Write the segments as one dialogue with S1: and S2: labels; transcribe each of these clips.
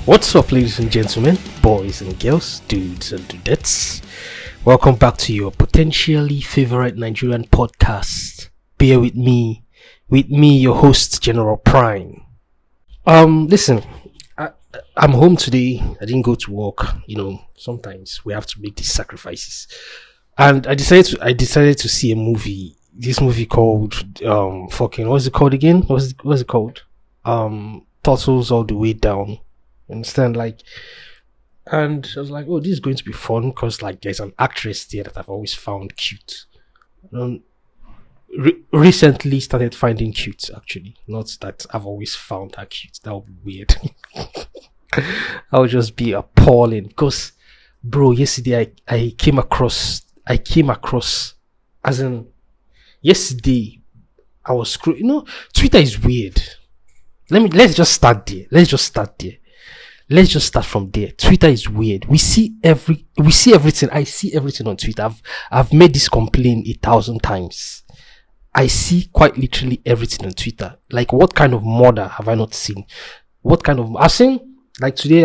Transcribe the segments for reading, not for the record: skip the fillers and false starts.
S1: What's up, ladies and gentlemen, boys and girls, dudes and dudettes? Welcome back to your potentially favorite Nigerian podcast. Bear with me, your host, General Prime. Listen, I'm home today. I didn't go to work. Sometimes we have to make these sacrifices, and I decided to see a movie. This movie called what's it called again? What's it called? Turtles All the Way Down. Understand? And I was like, oh, this is going to be fun because there's an actress there that I've always found cute. Recently started finding cute, actually. Not that I've always found her cute. That would be weird. I would just be appalling because, bro, yesterday I came across as in yesterday I was scrolling. Twitter is weird. Let's just start there. Let's just start from there. Twitter is weird. We see everything. I see everything on Twitter. I've made this complaint 1,000 times. I see quite literally everything on Twitter. What kind of murder have I not seen? I've seen today,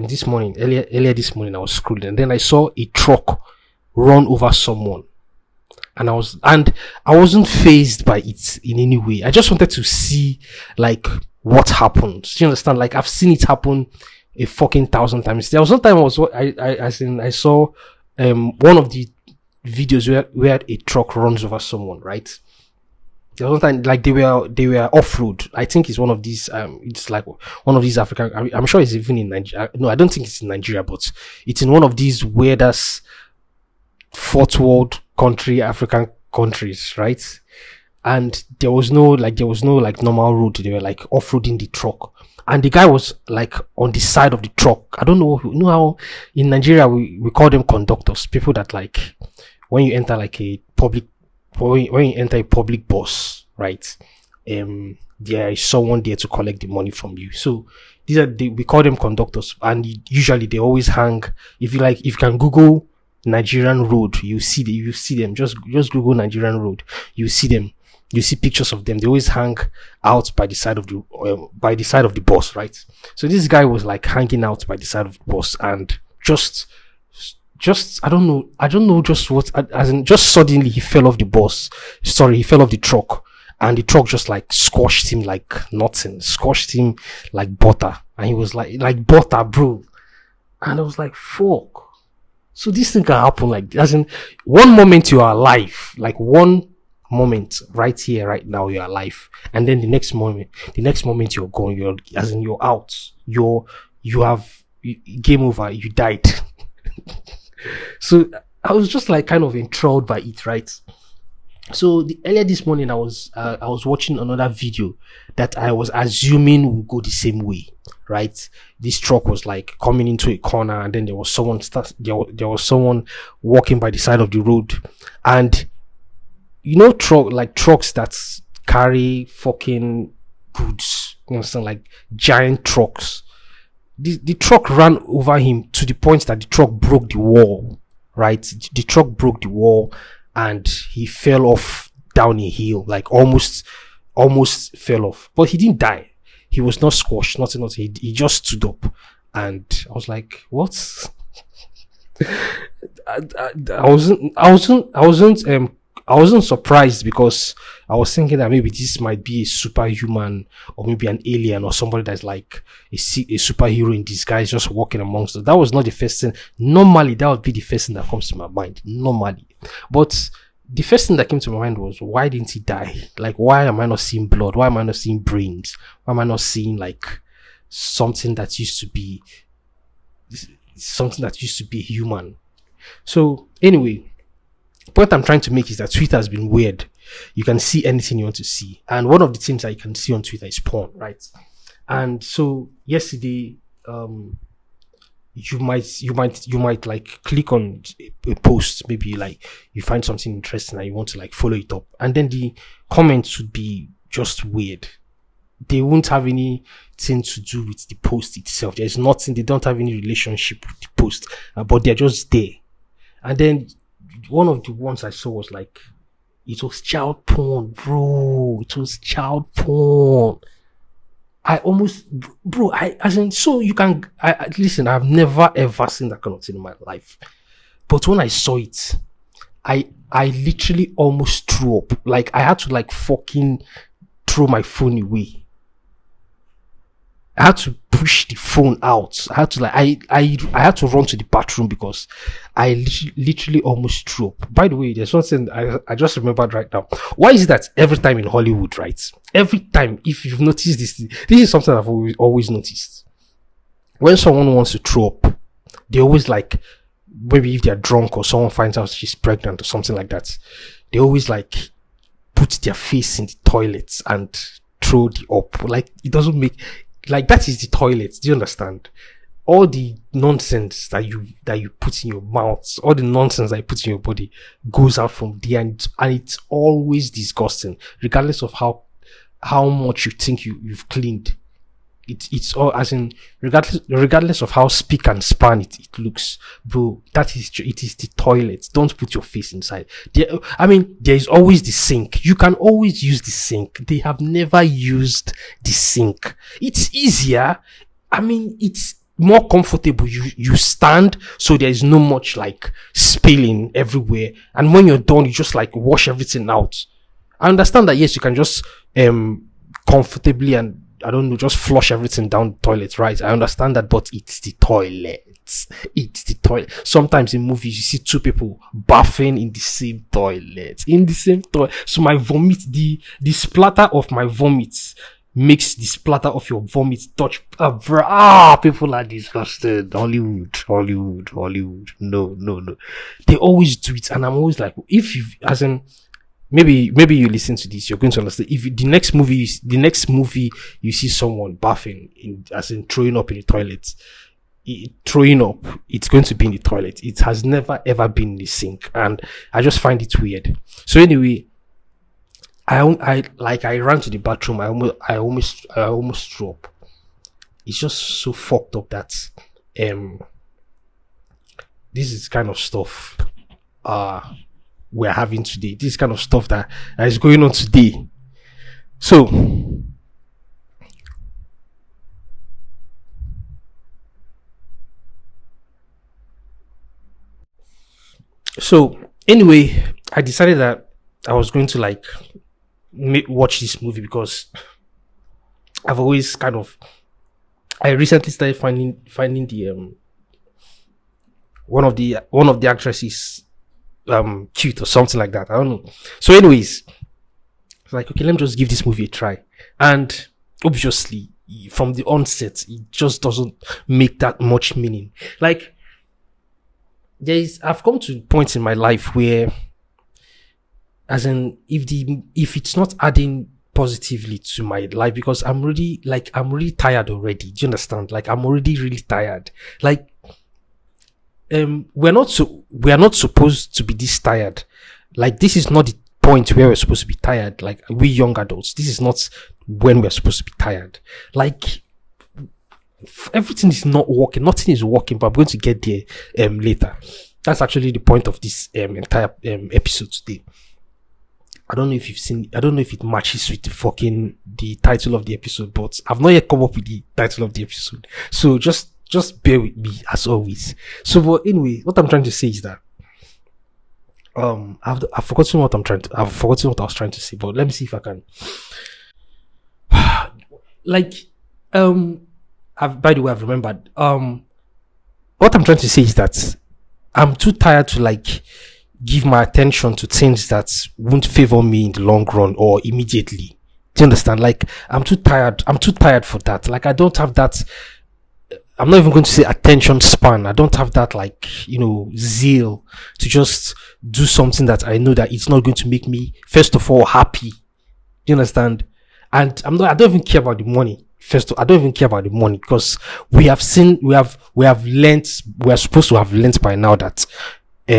S1: this morning, earlier this morning, I was scrolling and then I saw a truck run over someone. And I wasn't fazed by it in any way. I just wanted to see what happened. Do you understand? I've seen it happen a fucking 1,000 times. There was one time I saw one of the videos where a truck runs over someone, right? There was one time they were off road. I think it's one of these it's one of these African, I'm sure it's even in Nigeria. No, I don't think it's in Nigeria, but it's in one of these weirdest fourth world country African countries, right? And there was no normal road. They were off-roading the truck, and the guy was on the side of the truck. I don't know. You know how in Nigeria we call them conductors, people that when you enter when you enter a public bus, right? There is someone there to collect the money from you. So we call them conductors, and usually they always hang. If you can Google Nigerian road, you see them. Just Google Nigerian road, you see them. You see pictures of them. They always hang out by the side of the bus, right? So this guy was hanging out by the side of the bus, and just I don't know just what, as in just suddenly he fell off the bus. Sorry, he fell off the truck, and the truck just squashed him like nothing, squashed him like butter, and he was like butter, bro. And I was like, fuck. So this thing can happen as in one moment you are alive, one moment right here, right now, you're alive, and then the next moment you're gone. You're out. You have game over. You died. So I was just kind of enthralled by it, right? So earlier this morning, I was watching another video that I was assuming would go the same way, right? This truck was coming into a corner, and then there was someone walking by the side of the road, and trucks that carry fucking goods, giant trucks. The truck ran over him to the point that the truck broke the wall, right? The truck broke the wall, and he fell off down a hill, almost fell off. But he didn't die. He was not squashed, nothing. He just stood up, and I was like, what? I wasn't surprised because I was thinking that maybe this might be a superhuman or maybe an alien or somebody that's a superhero in disguise just walking amongst us. That was not the first thing. Normally, that would be the first thing that comes to my mind. Normally. But the first thing that came to my mind was, why didn't he die? Why am I not seeing blood? Why am I not seeing brains? Why am I not seeing something that used to be human? So anyway, the point I'm trying to make is that Twitter has been weird. You can see anything you want to see, and one of the things that you can see on Twitter is porn, right? And so yesterday, you might click on a post, maybe you find something interesting and you want to follow it up, and then the comments would be just weird. They won't have anything to do with the post itself. There's nothing. They don't have any relationship with the post, but they're just there. And then one of the ones I saw was it was child porn, bro. It was child porn. I almost, bro, I, as in, so you can, listen, I've never ever seen that kind of thing in my life. But when I saw it, I literally almost threw up. Like, I had to, like, fucking throw my phone away. I had to push the phone out. I had to, like, I had to run to the bathroom because I literally almost threw up. By the way, there's something I just remembered right now. Why is it that every time in Hollywood, right? Every time, if you've noticed this is something I've always noticed. When someone wants to throw up, they always, like, maybe if they're drunk or someone finds out she's pregnant or something like that, they always, like, put their face in the toilet and throw the up. Like, it doesn't make, like, that is the toilet. Do you understand? All the nonsense that you put in your mouth, all the nonsense that you put in your body goes out from there, and it's always disgusting, regardless of how much you think you've cleaned. It's all, as in, regardless of how spick and span it looks, bro. It is the toilet. Don't put your face inside. There is always the sink. You can always use the sink. They have never used the sink. It's easier. I mean, it's more comfortable. You stand, so there is no much, like, spilling everywhere. And when you're done, you just, like, wash everything out. I understand that, yes, you can just comfortably and, I don't know, just flush everything down the toilet, right? I understand that, but it's the toilet. It's the toilet. Sometimes in movies, you see two people bathing in the same toilet. So my vomit, the splatter of my vomit makes the splatter of your vomit touch. People are disgusted. Hollywood. No. They always do it, and I'm always like, if you, as in, maybe you listen to this, you're going to understand. If the next movie you see someone bathing as in throwing up in the toilet, it's going to be in the toilet. It has never ever been in the sink, and I just find it weird. So anyway, I ran to the bathroom. I almost threw up. It's just so fucked up that this is kind of stuff we're having today. This kind of stuff that is going on today. So anyway, I decided that I was going to, like, watch this movie because I've always kind of, I recently started finding the one of the actresses cute or something like that. I don't know. So anyways, it's like, okay, let me just give this movie a try. And obviously, from the onset, it just doesn't make that much meaning. Like, I've come to points in my life where, as in, if it's not adding positively to my life, because I'm really tired already. Do you understand? Like, I'm already really tired. Like, we're not supposed to be this tired. Like, this is not the point where we're supposed to be tired. Like, we young adults, this is not when we're supposed to be tired. Like, everything is not working. Nothing is working, but I'm going to get there later. That's actually the point of this entire episode today. I don't know if you've seen, I don't know if it matches with the title of the episode, but I've not yet come up with the title of the episode. So just bear with me as always. So, but anyway, what I'm trying to say is that I've forgotten what I was trying to say, but let me see if I can. Like, by the way, I've remembered. What I'm trying to say is that I'm too tired to, like, give my attention to things that won't favor me in the long run or immediately. Do you understand? Like, I'm too tired for that. Like, I don't have that. I'm not even going to say attention span. I don't have that, like, zeal to just do something that I know that it's not going to make me, first of all, happy. Do you understand? And I don't even care about the money. I don't even care about the money, because we are supposed to have learnt by now that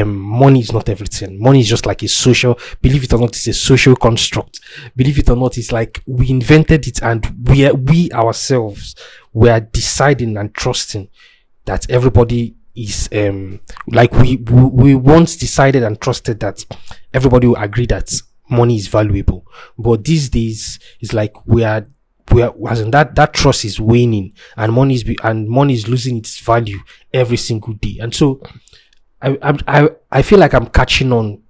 S1: money is not everything. Money is just like a social, believe it or not, it's a social construct. Believe it or not, it's like we invented it, and we ourselves were deciding and trusting that everybody is like we once decided and trusted that everybody will agree that money is valuable. But these days it's like we are as in that trust is waning, and money is losing its value every single day. And so I feel like I'm catching on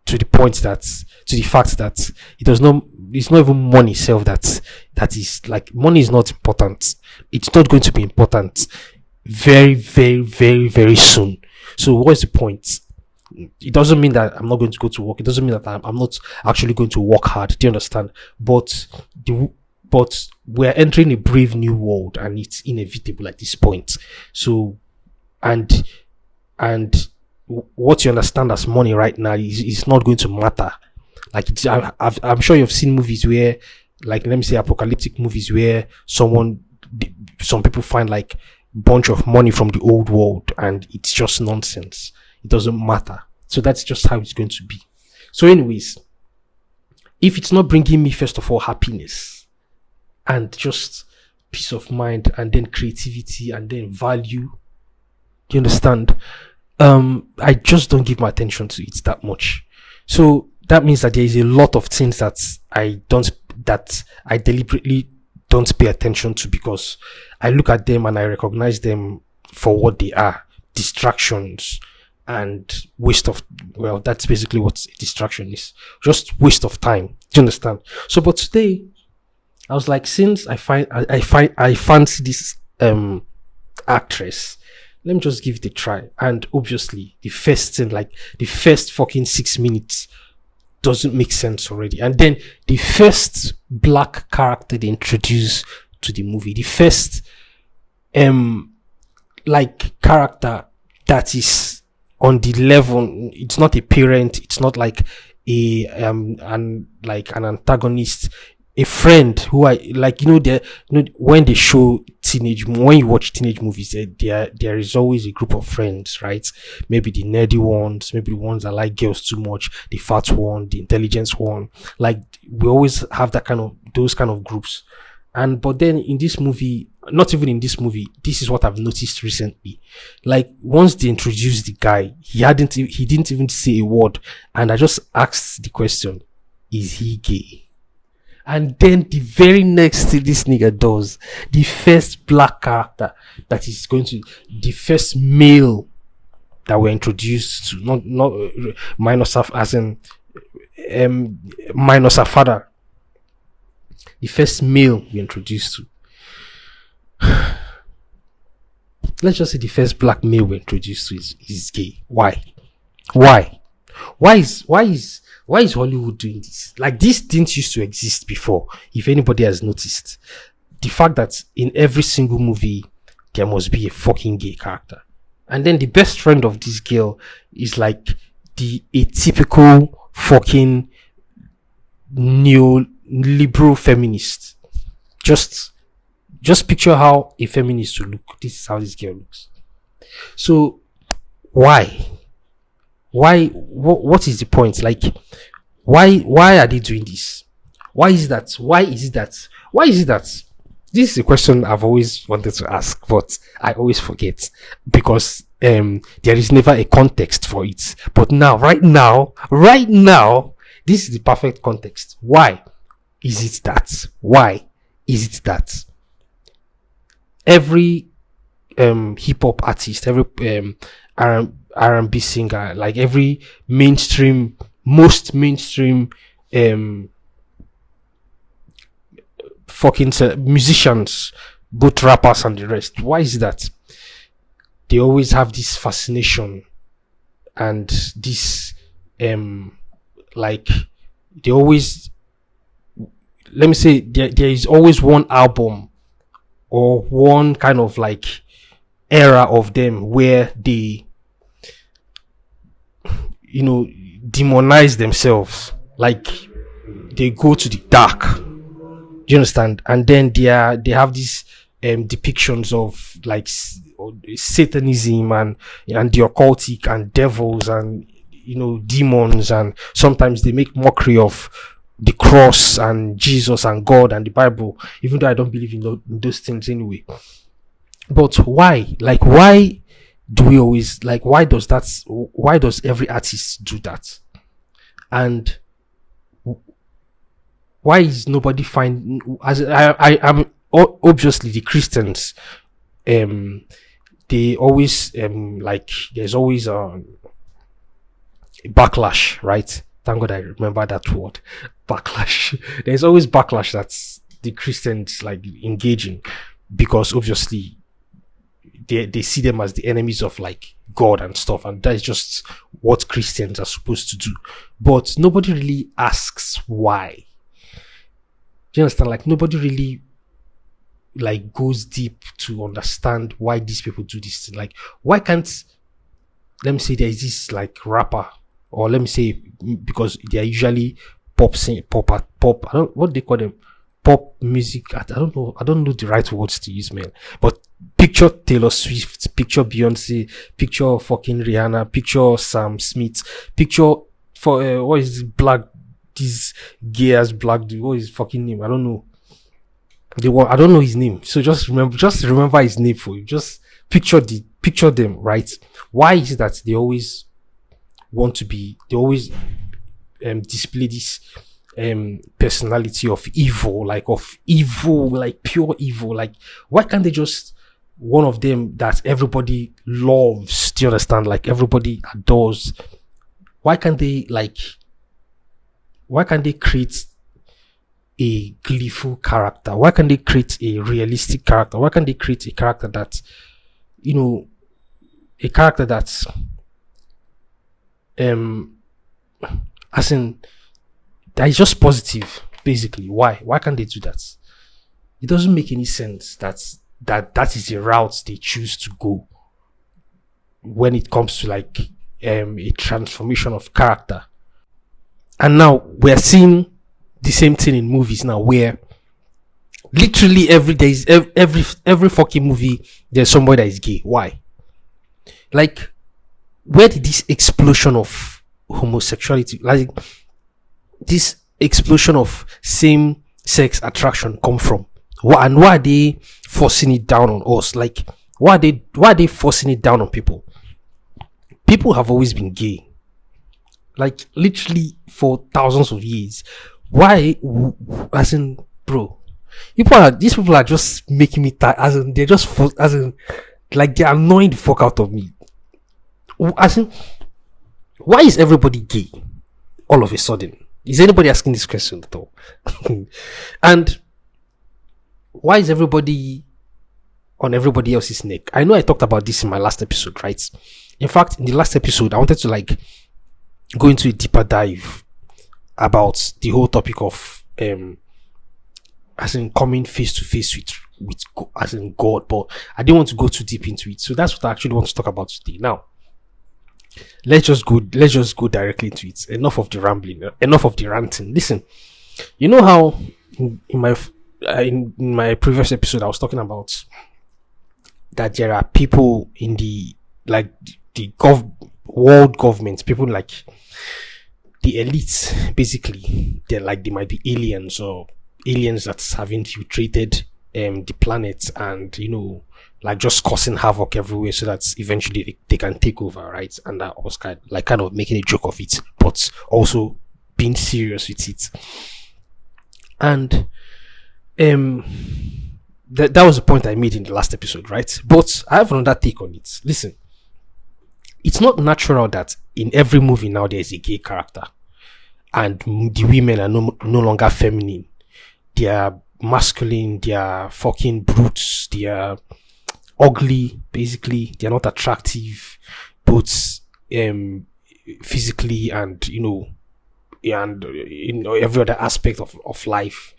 S1: to the fact that it's not even money itself that is like, money is not important. It's not going to be important very, very, very, very soon. So what's the point? It doesn't mean that I'm not going to go to work. It doesn't mean that I'm not actually going to work hard. Do you understand? But we're entering a brave new world, and it's inevitable at this point. So, and what you understand as money right now is not going to matter. Like, I'm sure you've seen movies where, like, let me say apocalyptic movies where some people find like bunch of money from the old world, and it's just nonsense. It doesn't matter. So that's just how it's going to be. So anyways, if it's not bringing me, first of all, happiness and just peace of mind, and then creativity, and then value, you understand? I just don't give my attention to it that much. So that means that there is a lot of things that I deliberately don't pay attention to, because I look at them and I recognize them for what they are: distractions and waste of, well, that's basically what a distraction is, just waste of time. Do you understand? So, but today I was like, since I fancy this actress, let me just give it a try. And obviously the first thing, like the first fucking 6 minutes doesn't make sense already. And then the first black character they introduce to the movie, the first like character that is on the level, it's not a parent, it's not like an antagonist, a friend who I like, when they show when you watch teenage movies, there is always a group of friends, right? Maybe the nerdy ones, maybe the ones that like girls too much, the fat one, the intelligence one. Like, we always have those kind of groups. But then in this movie, not even in this movie, this is what I've noticed recently. Like, once they introduced the guy, he didn't even say a word, and I just asked the question, is he gay? And then the very next thing this nigga does, the first black character that is going to, the first male that we're introduced to, not minus as in minus a father, the first male we introduced to, let's just say the first black male we introduced to is gay. Why is Hollywood doing this? Like, this didn't used to exist before. If anybody has noticed, the fact that in every single movie there must be a fucking gay character, and then the best friend of this girl is like the atypical fucking neoliberal feminist. Just picture how a feminist would look. This is how this girl looks. So why? What is the point? Like, why are they doing this? Why is that? This is a question I've always wanted to ask, but I always forget, because there is never a context for it. But now, right now, this is the perfect context. Why is it that? Why is it that every hip hop artist, every R&B singer, like every most mainstream fucking musicians, both rappers and the rest, why is that they always have this fascination and this like, they always, let me say, there is always one album or one kind of like era of them where they demonize themselves, like they go to the dark. Do you understand? And then they have these depictions of like Satanism and the occultic and devils and demons, and sometimes they make mockery of the cross and Jesus and God and the Bible, even though I don't believe in those things anyway. But why? Like, why do we always, like, why does every artist do that? And Why is nobody find as I am obviously the Christians, they always like there's always backlash, right? Thank God I remember that word, backlash. There's always backlash that's the Christians like engaging, because obviously they see them as the enemies of like God and stuff, and that is just what Christians are supposed to do. But nobody really asks why. Do you understand? Like nobody really like goes deep to understand why these people do this. Like why can't, let me say there's this like rapper, or let me say, because they are usually pop, I don't, what they call them, pop music. I don't know the right words to use, man. But picture Taylor Swift, picture Beyonce, picture fucking Rihanna, picture Sam Smith, picture for what is this gay ass black dude, what is his fucking name? I don't know. I don't know his name. So just remember his name for you. Just picture them, right? Why is it that they always display this personality of evil, like pure evil? Like why can't they just, one of them that everybody loves, do you understand, like everybody adores, why can't they create a gleeful character? Why can't they create a realistic character? Why can't they create a character that, a character that's as in that is just positive, basically? Why can't they do that? It doesn't make any sense that is the route they choose to go when it comes to like a transformation of character. And now we're seeing the same thing in movies now, where literally every fucking movie there's somebody that is gay. Why? Like, where did this explosion of homosexuality, like this explosion of same-sex attraction come from? Why are they forcing it down on us? Like, why are they forcing it down on people? People have always been gay, like literally for thousands of years. Why? As in, bro, these people are just making me tired. As in, they're just like they're annoying the fuck out of me. As in, why is everybody gay all of a sudden? Is anybody asking this question at all? And why is everybody on everybody else's neck? I know I talked about this in my last episode, right? In fact, in the last episode, I wanted to like go into a deeper dive about the whole topic of as in coming face to face with as in God, but I didn't want to go too deep into it. So that's what I actually want to talk about today. Now, let's just go directly into it. Enough of the rambling, enough of the ranting. Listen, you know how in my previous episode I was talking about that there are people in the world government, people like the elites, basically. They might be aliens, or aliens that have infiltrated the planet, and like just causing havoc everywhere, so that eventually they can take over, right? And that was kind of making a joke of it, but also being serious with it. And that was the point I made in the last episode, right? But I have another take on it. Listen, it's not natural that in every movie now there's a gay character, and the women are no longer feminine. They are masculine. They are fucking brutes. They are ugly, basically. They are not attractive, both physically and every other aspect of life,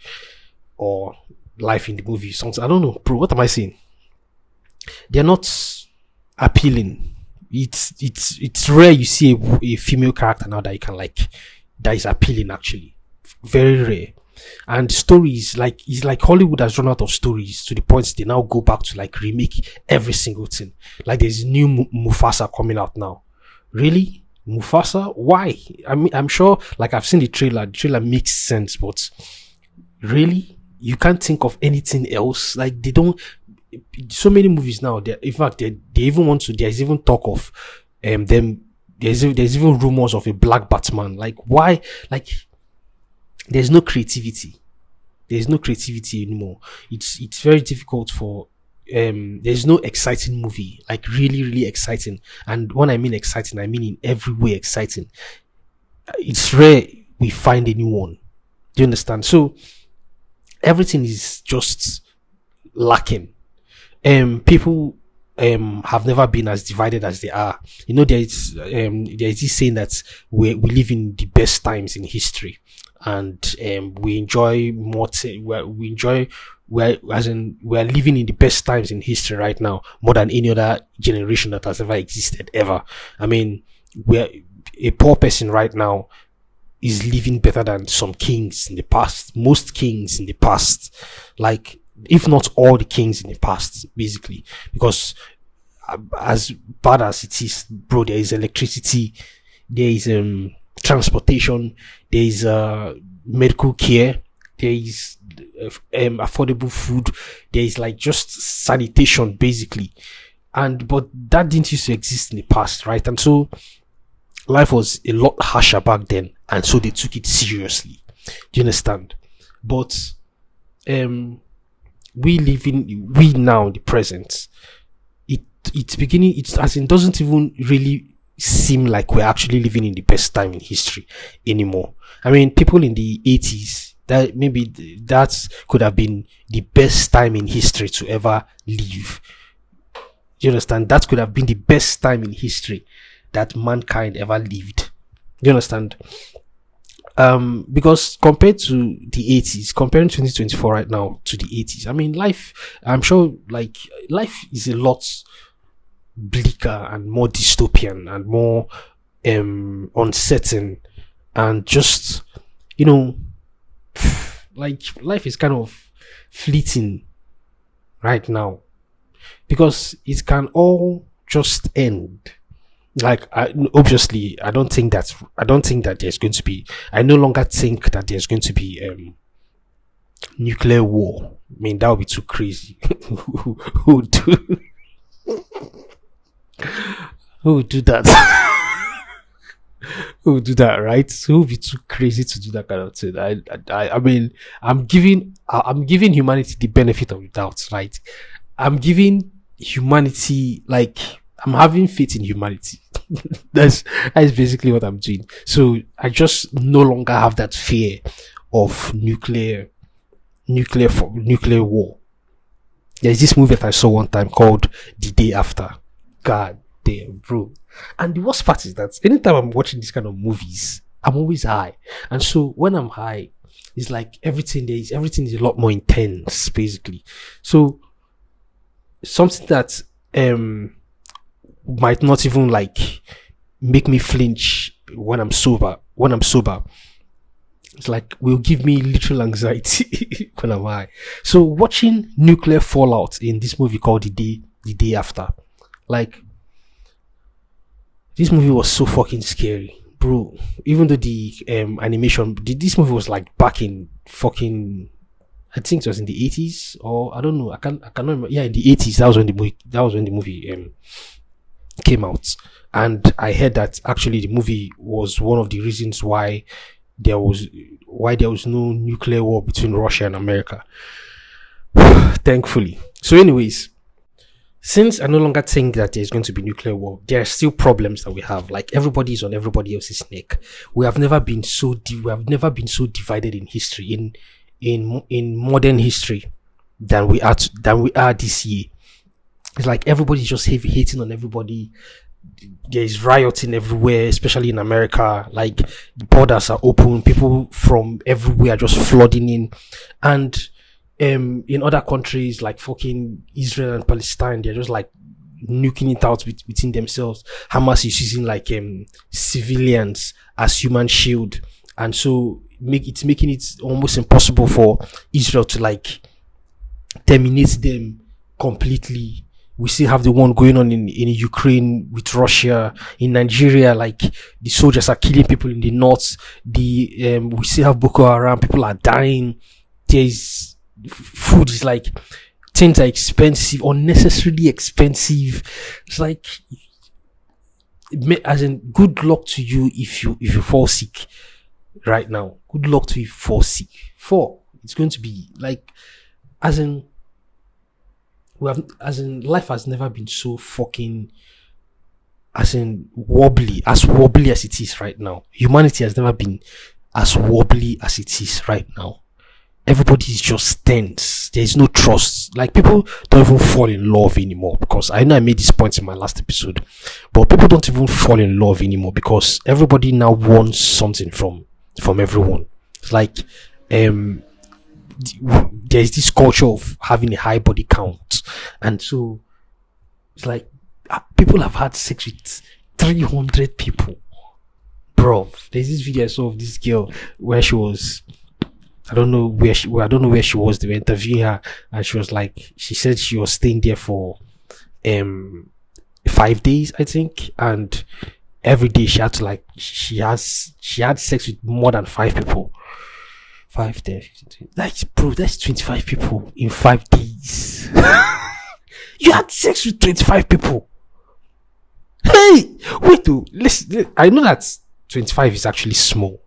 S1: or life in the movie. Something, I don't know, bro. What am I saying? They're not appealing. It's rare you see a female character now that you can that is appealing, actually. Very rare. And stories, it's like Hollywood has run out of stories, to the point they now go back to remake every single thing. Like there's new Mufasa coming out now. Really? Mufasa? Why? I mean, I'm sure, I've seen the trailer makes sense, but really? You can't think of anything else? They don't. So many movies now, in fact, they even want to, there's even talk of them, there's even rumors of a black Batman. Why? there's no creativity. There's no creativity anymore. It's very difficult for there's no exciting movie, like really, really exciting. And when I mean exciting, I mean in every way exciting. It's rare we find anyone. Do you understand? So everything is just lacking. People have never been as divided as they are. You know, there's this saying that we live in the best times in history, and we enjoy we enjoy we're living in the best times in history right now, more than any other generation that has ever existed ever. I mean, we're a poor person right now is living better than some kings in the past, most kings in the past, like if not all the kings in the past, basically, because as bad as it is, bro, there is electricity, there is transportation, there is medical care, there is affordable food, there is like just sanitation, basically. And but that didn't used to exist in the past, right? And so life was a lot harsher back then, and so they took it seriously. Do you understand? But we now in the present, it's as in doesn't even really seem like we're actually living in the best time in history anymore. I mean, people in the 80s, that could have been the best time in history to ever live. Do you understand? That could have been the best time in history that mankind ever lived. Do you understand? Because compared to the 80s, comparing 2024 right now to the 80s, I mean, I'm sure like life is a lot bleaker and more dystopian and more uncertain, and just, you know, like life is kind of fleeting right now, because it can all just end. Like, obviously, I don't think that there's going to be. I no longer think that there's going to be nuclear war. I mean, that would be too crazy. who would do? Who would do that? Who would do that, right? Who would be too crazy to do that kind of thing? I mean, I'm giving humanity the benefit of the doubt, right? I'm giving humanity, like, I'm having faith in humanity. That's basically what I'm doing. So I just no longer have that fear of nuclear war. There's this movie that I saw one time called The Day After. God damn, bro. And the worst part is that anytime I'm watching these kind of movies, I'm always high. And so when I'm high, it's like everything is a lot more intense, basically. So something that might not even like make me flinch when I'm sober. It's like will give me literal anxiety when I'm high. So watching nuclear fallout in this movie called The Day After, like, this movie was so fucking scary, bro. Even though the animation, this movie was like back in fucking, I think it was in the 80s, or I don't know. I cannot remember. Yeah, in the 80s. That was when the movie came out. And I heard that actually the movie was one of the reasons why there was no nuclear war between Russia and America. Thankfully. So anyways, since I no longer think that there's going to be nuclear war, there are still problems that we have. Like, everybody is on everybody else's neck. We have never been so divided in history, in modern history, than we are this year. It's like everybody's just heavy hating on everybody. There's rioting everywhere, especially in America. Like, the borders are open, people from everywhere are just flooding in, and in other countries like fucking Israel and Palestine, they're just like nuking it out between themselves. Hamas is using like civilians as human shield, and so making it almost impossible for Israel to like terminate them completely. We still have the one going on in Ukraine with Russia. In Nigeria, like, the soldiers are killing people in the north. We still have Boko Haram. People are dying. There's food is like, things are expensive, unnecessarily expensive. It's like, as in, good luck to you if you fall sick. right now. Good luck to you, 4C. 4. It's going to be like, as in, life has never been so fucking, as in, wobbly as it is right now. Humanity has never been as wobbly as it is right now. Everybody is just tense. There's no trust. Like, people don't even fall in love anymore, because I know I made this point in my last episode, but people don't even fall in love anymore because everybody now wants something from everyone. It's like there's this culture of having a high body count, and so it's like people have had sex with 300 people, bro. There's this video I saw of this girl where she was, I don't know where she was. They were interviewing her, and she was like, she said she was staying there for 5 days, I think, and every day she had to, like, she had sex with more than 5 people. 5 days, 15, like, bro, that's 25 people in 5 days. You had sex with 25 people. Hey, wait, listen. I know that 25 is actually small,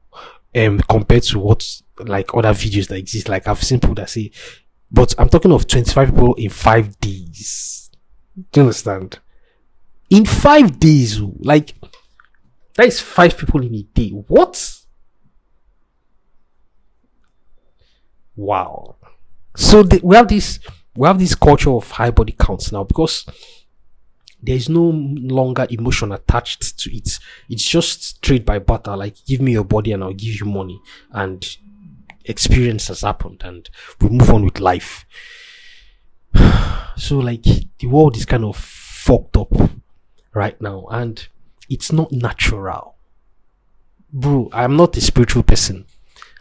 S1: compared to what, like, other videos that exist. Like, I've seen people that say, but I'm talking of 25 people in 5 days. Do you understand? In 5 days, like, that is 5 people in a day. What? Wow. So we have this culture of high body counts now, because there is no longer emotion attached to it. It's just trade by barter. Like, give me your body and I'll give you money, and experience has happened, and we move on with life. So, like, the world is kind of fucked up right now, and it's not natural, bro. I'm not a spiritual person.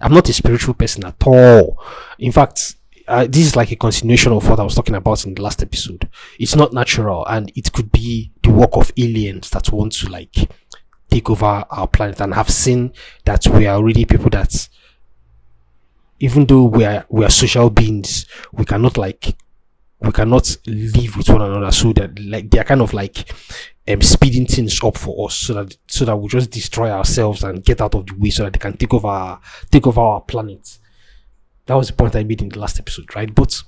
S1: I'm not a spiritual person at all. In fact, this is like a continuation of what I was talking about in the last episode. It's not natural, and it could be the work of aliens that want to, like, take over our planet, and have seen that we are already people that, even though we are social beings, we cannot live with one another. So that, like, they are kind of like speeding things up for us, so that we just destroy ourselves and get out of the way, so that they can take over our planet. That was the point I made in the last episode, right? But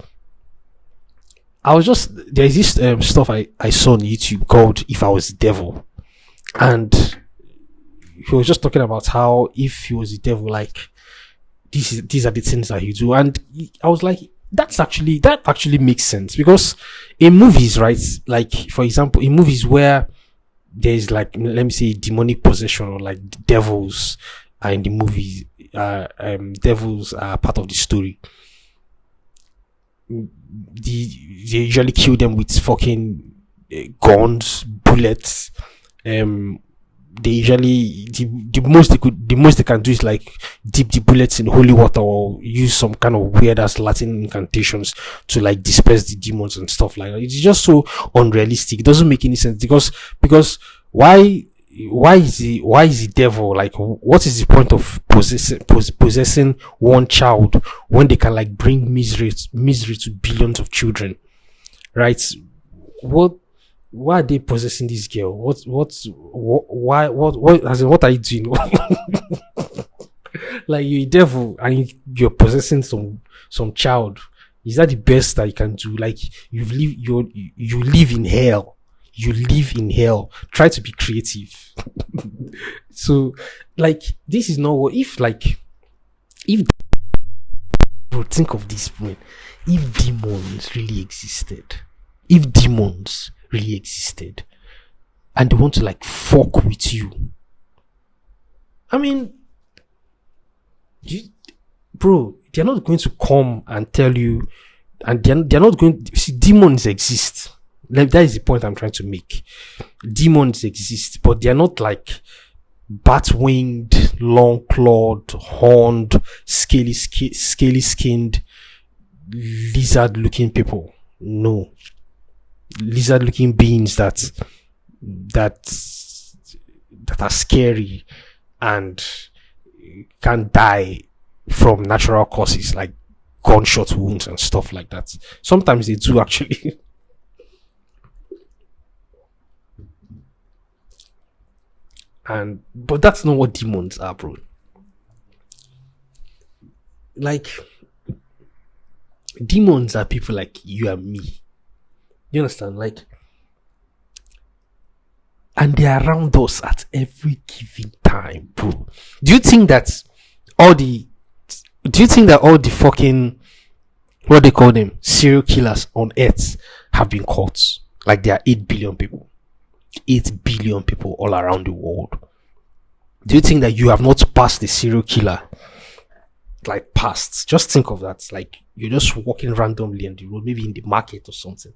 S1: there's this stuff I saw on YouTube called "If I Was the Devil," and he was just talking about how, if he was the devil, like, these are the things that he do. And I was like, that actually makes sense, because in movies, right, like, for example, in movies where there's, like, let me say, demonic possession, or like devils are in the movies, devils are part of the story. They usually kill them with fucking guns, bullets. They usually, the most they can do is, like, dip the bullets in holy water, or use some kind of weird ass Latin incantations to, like, disperse the demons and stuff like that. It's just so unrealistic. It doesn't make any sense, because why is the devil, like, what is the point of possessing one child when they can, like, bring misery to billions of children, right? Why are they possessing this girl? What are you doing? Like, you're a devil and you're possessing some child. Is that the best that you can do? Like, you live in hell. You live in hell. Try to be creative. So, like, this is not what, if bro, think of this, man. If demons really existed, and they want to, like, fuck with you, I mean, bro, they're not going to come and tell you, and they're not going to see. Demons exist. Like, that is the point I'm trying to make. Demons exist, but they're not like bat-winged, long-clawed, horned, scaly skinned, lizard-looking people. No, lizard-looking beings that are scary and can die from natural causes, like gunshot wounds and stuff like that. Sometimes they do, actually. But that's not what demons are, bro. like demons are people like you and me. You understand? Like, and they are around us at every given time, bro. Do you think that all the all the fucking, what they call them, serial killers on earth have been caught? Like, there are 8 billion people. 8 billion people all around the world. Do you think that you have not passed the serial killer? Like, passed. Just think of that. Like, you're just walking randomly on the road, maybe in the market or something.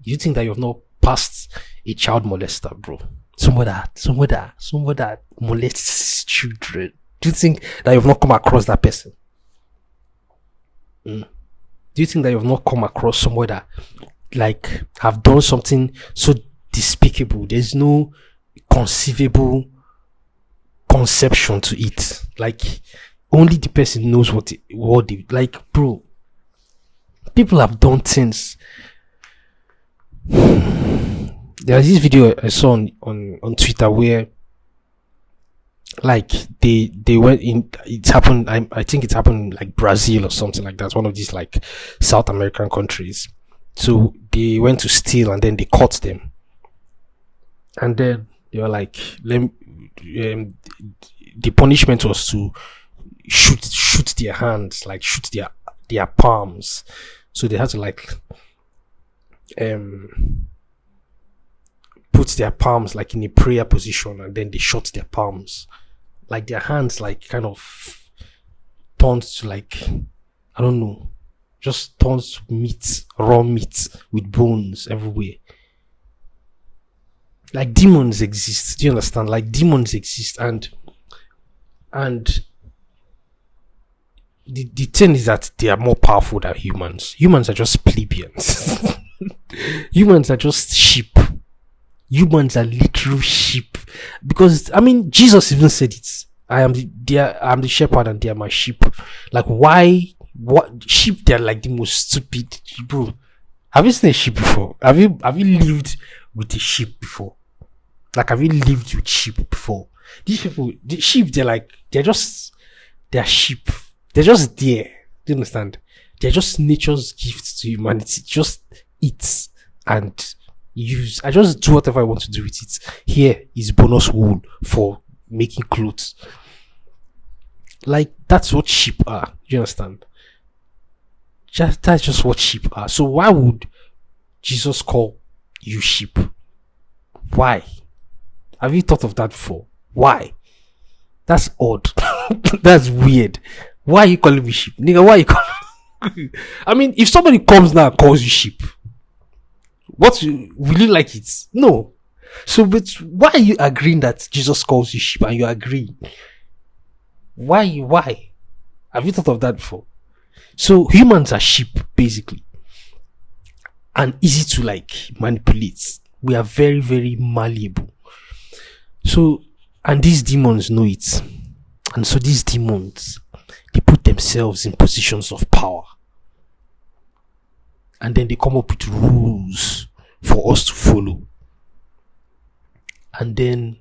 S1: Do you think that you have not passed a child molester, bro? Someone that molests children. Do you think that you've not come across that person? Do you think that you've not come across someone that, like, have done something so despicable? There's no conceivable conception to it. Like, only the person knows what they like, bro. People have done things. There's this video I saw on Twitter where, like, they went in. It happened. I think it happened in, like, Brazil or something like that. One of these, like, South American countries. So they went to steal, and then they caught them. And then they were like, the punishment was to shoot their hands, like shoot their palms. So they had to, like, put their palms, like, in a prayer position, and then they shot their palms. Like, their hands, like, kind of turned to, like, I don't know, just turns to meat, raw meat with bones everywhere. Like, demons exist. Do you understand? Like, demons exist, and the thing is that they are more powerful than humans. Humans are just plebeians. Humans are just sheep. Humans are literal sheep. Because, I mean, Jesus even said it. I'm the shepherd, and they are my sheep. Like, why? What sheep? They're like the most stupid, bro. Have you seen a sheep before? Have you lived with a sheep before? Like, have you lived with sheep before? These people, the sheep, they're sheep. They're just there. Do you understand? They're just nature's gift to humanity. Just eat and use. I just do whatever I want to do with it. Here is bonus wool for making clothes. Like, that's what sheep are. Do you understand? That's just what sheep are. So why would Jesus call you sheep? Why? Have you thought of that before? Why? That's odd. That's weird. Why are you calling me sheep? Nigga, why are you calling I mean, if somebody comes now and calls you sheep, will you like it? No. So, but why are you agreeing that Jesus calls you sheep and you agree? Why? Have you thought of that before? So, humans are sheep, basically. And easy to, like, manipulate. We are very, very malleable. So, and these demons know it. And so these demons, they put themselves in positions of power. And then they come up with rules for us to follow. And then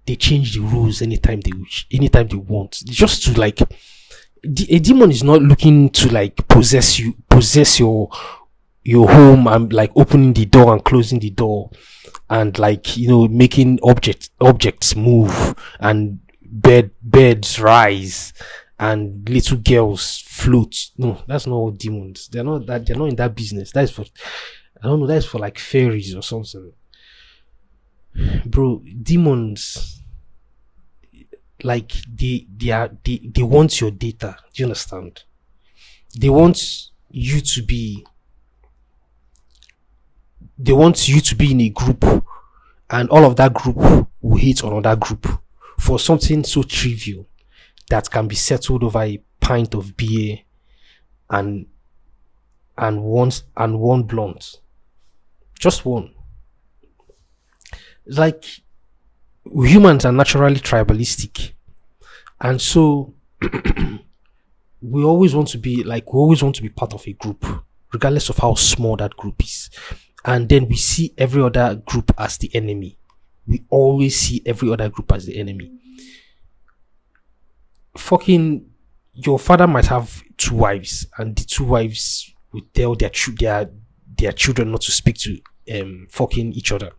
S1: they change the rules anytime they want. Just to, like, a demon is not looking to, like, possess your home, and, like, opening the door and closing the door, and, like, you know, making objects move, and beds rise, and little girls float. No, that's not all demons. They're not in that business. That's for, I don't know, that's for, like, fairies or something. Bro, demons, like, they want your data. Do you understand? They want you to be in a group, and all of that group will hate another group for something so trivial that can be settled over a pint of beer and one blunt. Just one. Like, humans are naturally tribalistic, and so we always want to be part of a group, regardless of how small that group is. And then we see every other group as the enemy. We always see every other group as the enemy. Fucking your father might have two wives, and the two wives would tell their children not to speak to fucking each other.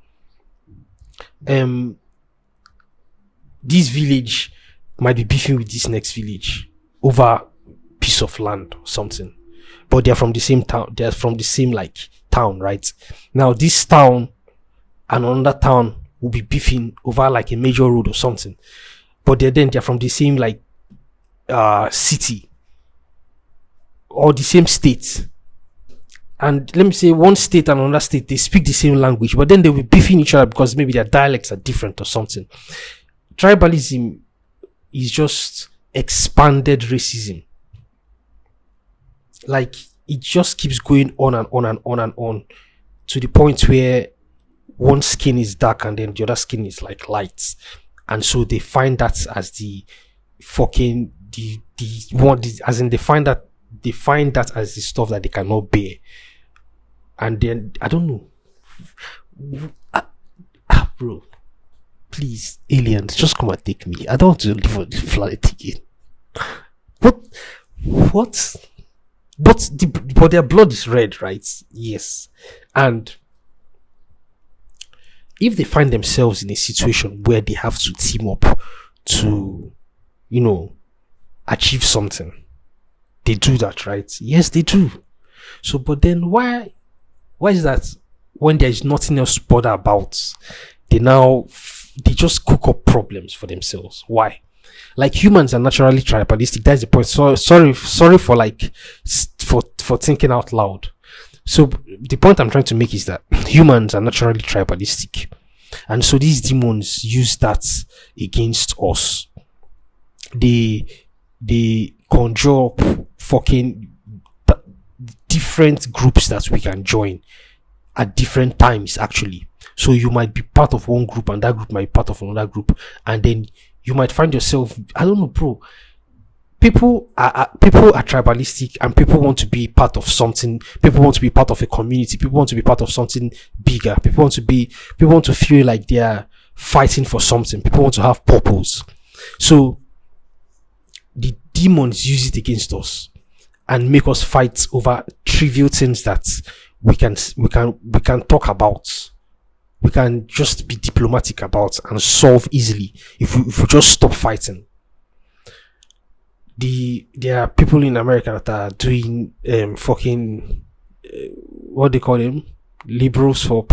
S1: This village might be beefing with this next village over piece of land or something, but they're from the same town. They're from the same like town, right? Now this town and another town will be beefing over like a major road or something, but they're from the same like city or the same state. And let me say one state and another state, they speak the same language, but then they'll be beefing each other because maybe their dialects are different or something. Tribalism is just expanded racism. Like it just keeps going on and on and on and on to the point where one skin is dark and then the other skin is like light. And so they find that as the fucking as in they find that as the stuff that they cannot bear. And then I don't know, bro, please, aliens, just come and take me. I don't want to live on this planet again. What? But their blood is red, right? Yes. And if they find themselves in a situation where they have to team up to, achieve something, they do that, right? Yes, they do. So, but then why is that when there is nothing else to bother about, they just cook up problems for themselves? Why? Like humans are naturally tribalistic. That's the point. So sorry for like for thinking out loud. So the point I'm trying to make is that humans are naturally tribalistic, and so these demons use that against us. They conjure up fucking different groups that we can join at different times, actually. So you might be part of one group and that group might be part of another group, and then you might find yourself, I don't know, bro. People are tribalistic, and people want to be part of something. People want to be part of a community. People want to be part of something bigger. People want to feel like they are fighting for something. People want to have purpose. So the demons use it against us and make us fight over trivial things that we can talk about. We can just be diplomatic about and solve easily if we just stop fighting. There are people in America that are doing fucking what they call them, liberals for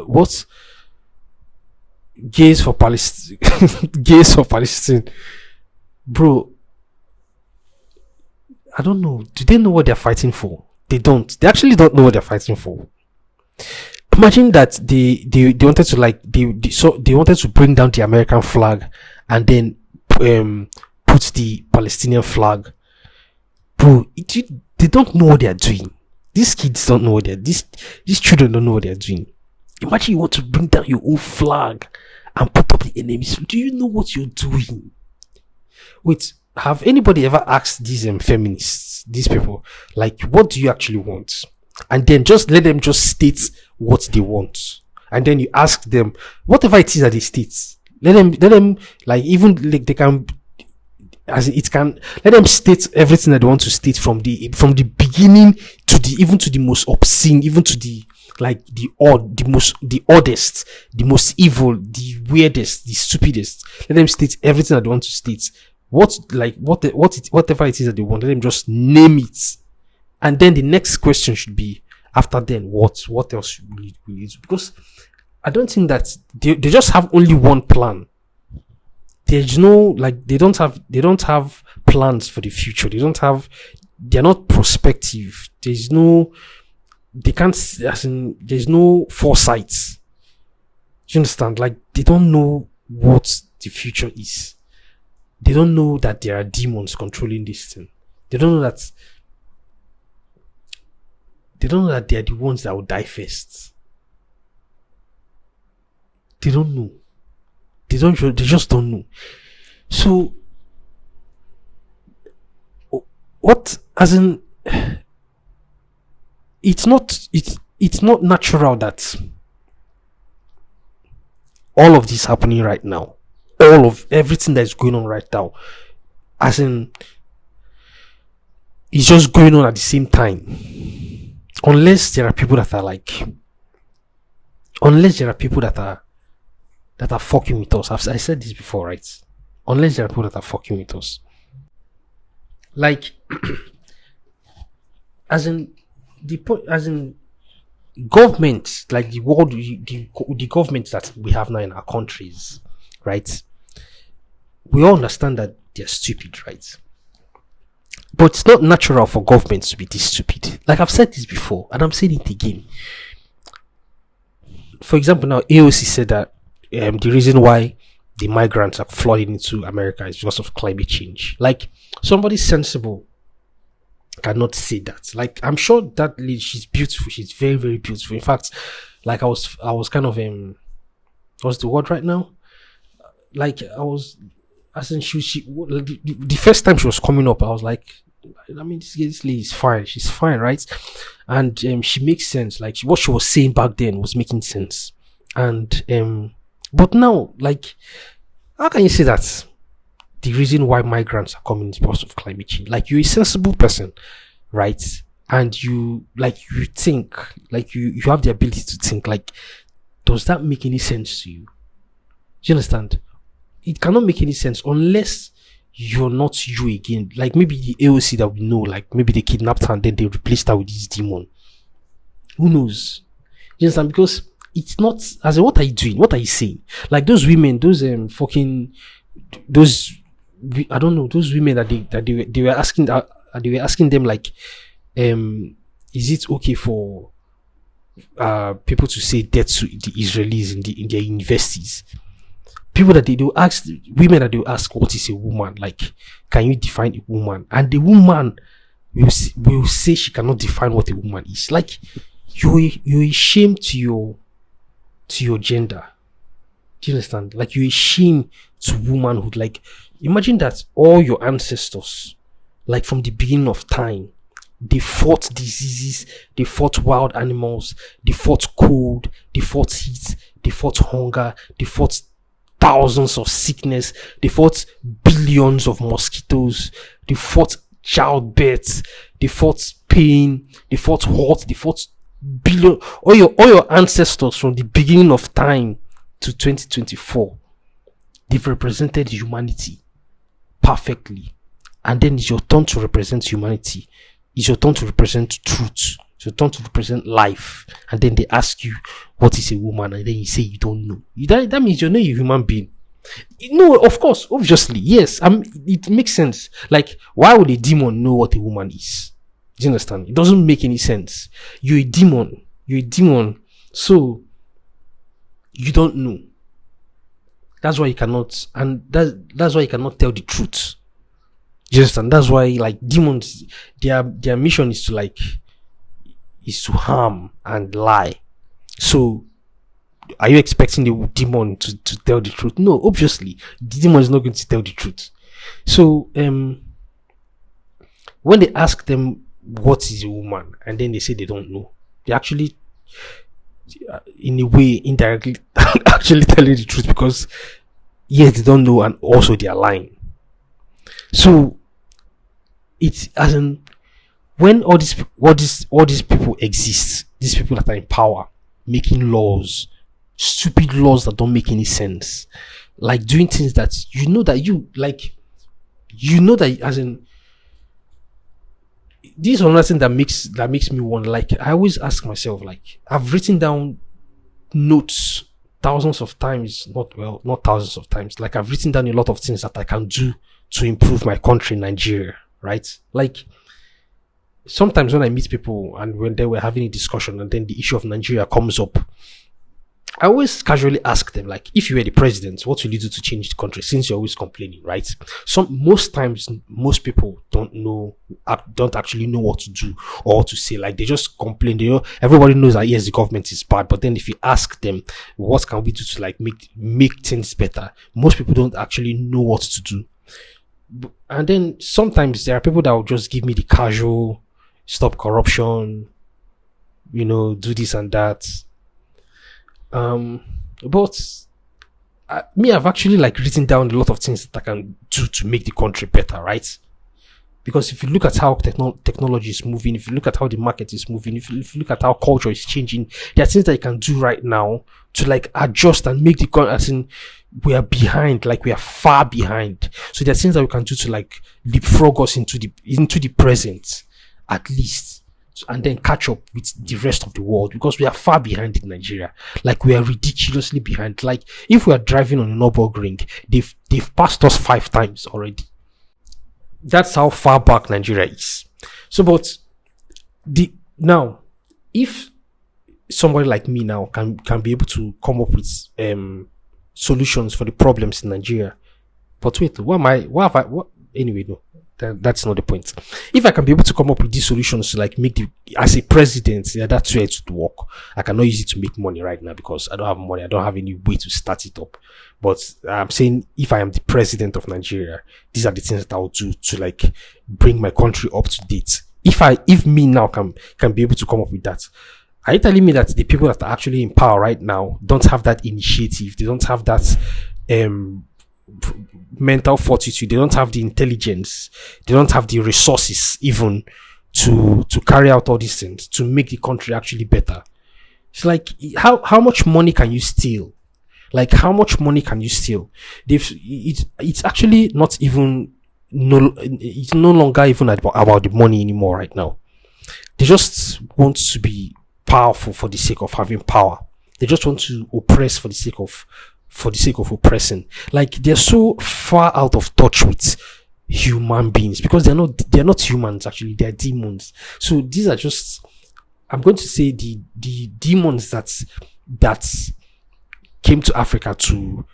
S1: what, gays for Palestine. Gays for Palestine, bro. I don't know. Do they know what they're fighting for? They don't. They actually don't know what they're fighting for. Imagine that they wanted to like they wanted to bring down the American flag and then put the Palestinian flag. Bro, they don't know what they are doing. These kids don't know what these children don't know what they are doing. Imagine you want to bring down your own flag and put up the enemies. Do you know what you're doing? Wait, have anybody ever asked these feminists, these people, like, what do you actually want? And then just let them just state what they want, and then you ask them whatever it is that they state. Let them like, even like they can, as it can, let them state everything that they want to state from the beginning to the most obscene, even to the like the oddest, the most evil, the weirdest, the stupidest. Let them state everything that they want to state. Whatever it is that they want, let them just name it. And then the next question should be, after then, what else will you do? Because I don't think that they just have only one plan. There's no, like, they don't have plans for the future. They're not prospective. There's no foresight. Do you understand? Like, they don't know what the future is. They don't know that there are demons controlling this thing. They don't know that they're the ones that will die first. They don't know. They just don't know. So, what, as in, it's not natural that all of this happening right now, all of everything that is going on right now, as in, is just going on at the same time. Unless there are people that are fucking with us. I said this before, right? Unless there are people that are fucking with us. Like, as in government, like the world, the governments that we have now in our countries, right? We all understand that they're stupid, right? But it's not natural for governments to be this stupid. Like I've said this before, and I'm saying it again. For example, now AOC said that the reason why the migrants are flooding into America is because of climate change. Like, somebody sensible cannot say that. Like, I'm sure that lady, she's beautiful. She's very, very beautiful. In fact, like I was kind of what's the word right now? Like, I was, as in the first time she was coming up, I was like, I mean, this lady is fine. She's fine, right? And she makes sense. Like, what she was saying back then was making sense. And but now, like, how can you say that the reason why migrants are coming is because of climate change? Like, you're a sensible person, right? And you think, like, you have the ability to think. Like, does that make any sense to you? Do you understand? It cannot make any sense unless you're not you again. Like, maybe the AOC that we know, like, maybe they kidnapped her and then they replaced her with this demon. Who knows? You understand? Because it's not, as in, what are you doing? What are you saying? Like, those women, those I don't know, those women they were asking them, like, is it okay for people to say death to the Israelis in their universities? People that they will ask, women that they will ask, what is a woman? Like, can you define a woman? And the woman will say she cannot define what a woman is. Like, you're ashamed to your gender. Do you understand? Like, you're ashamed to womanhood. Like, imagine that all your ancestors, like, from the beginning of time, they fought diseases, they fought wild animals, they fought cold, they fought heat, they fought hunger, they fought thousands of sickness, they fought billions of mosquitoes, they fought childbirth, they fought pain, they fought hurt, they fought billion. All your ancestors from the beginning of time to 2024, they've represented humanity perfectly. And then it's your turn to represent humanity. It's your turn to represent truth. It's your turn to represent life. And then they ask you, what is a woman? And then you say you don't know. That means you're not a human being. No, of course, obviously, yes. It makes sense. Like, why would a demon know what a woman is? Do you understand? It doesn't make any sense. You're a demon. So you don't know. That's why you cannot, and that's why you cannot tell the truth. You understand? That's why, like, demons, their mission is to harm and lie. So, are you expecting the demon to tell the truth? No, obviously, the demon is not going to tell the truth. So, when they ask them what is a woman, and then they say they don't know, they actually, in a way, indirectly, actually telling the truth, because yes, they don't know, and also they are lying. So, it's as in, when all these people exist, these people that are in power, making laws, stupid laws that don't make any sense, like doing things that as in, this is another thing that makes me wonder. Like, I always ask myself, like, I've written down notes thousands of times, not thousands of times. Like, I've written down a lot of things that I can do to improve my country, Nigeria, right? Like, sometimes when I meet people and when they were having a discussion and then the issue of Nigeria comes up, I always casually ask them, like, if you were the president, what will you do to change the country, since you're always complaining, right? Most times, most people don't actually know what to do or what to say. Like, they just complain. Everybody knows that, yes, the government is bad, but then if you ask them, what can we do to, like, make things better, most people don't actually know what to do. And then sometimes there are people that will just give me the casual, stop corruption, do this and that. But I've actually, like, written down a lot of things that I can do to make the country better, right? Because if you look at how technology is moving, if you look at how the market is moving, if you look at how culture is changing, there are things that you can do right now to like adjust and make the as in we are behind, like we are far behind. So there are things that we can do to like leapfrog us into the present, at least, and then catch up with the rest of the world, because we are far behind in Nigeria. Like we are ridiculously behind. Like if we are driving on a Nürburgring, they've passed us 5 times already. That's how far back Nigeria is. So, but now, if somebody like me now can be able to come up with solutions for the problems in Nigeria, but wait, anyway, no, that's not the point. If I can be able to come up with these solutions to like make as a president, yeah, that's where it would work. I cannot use it to make money right now because I don't have money. I don't have any way to start it up. But I'm saying if I am the president of Nigeria, these are the things that I will do to like bring my country up to date. If me now can be able to come up with that, are you telling me that the people that are actually in power right now don't have that initiative? They don't have that mental fortitude. They don't have the intelligence. They don't have the resources even to carry out all these things to make the country actually better. It's like how much money can you steal? Like how much money can you steal? It's actually not even it's no longer even about the money anymore right now. They just want to be powerful for the sake of having power. They just want to oppress for the sake of oppressing. Like they're so far out of touch with human beings because they're not humans actually, they're demons. So these are just, I'm going to say the demons that came to Africa to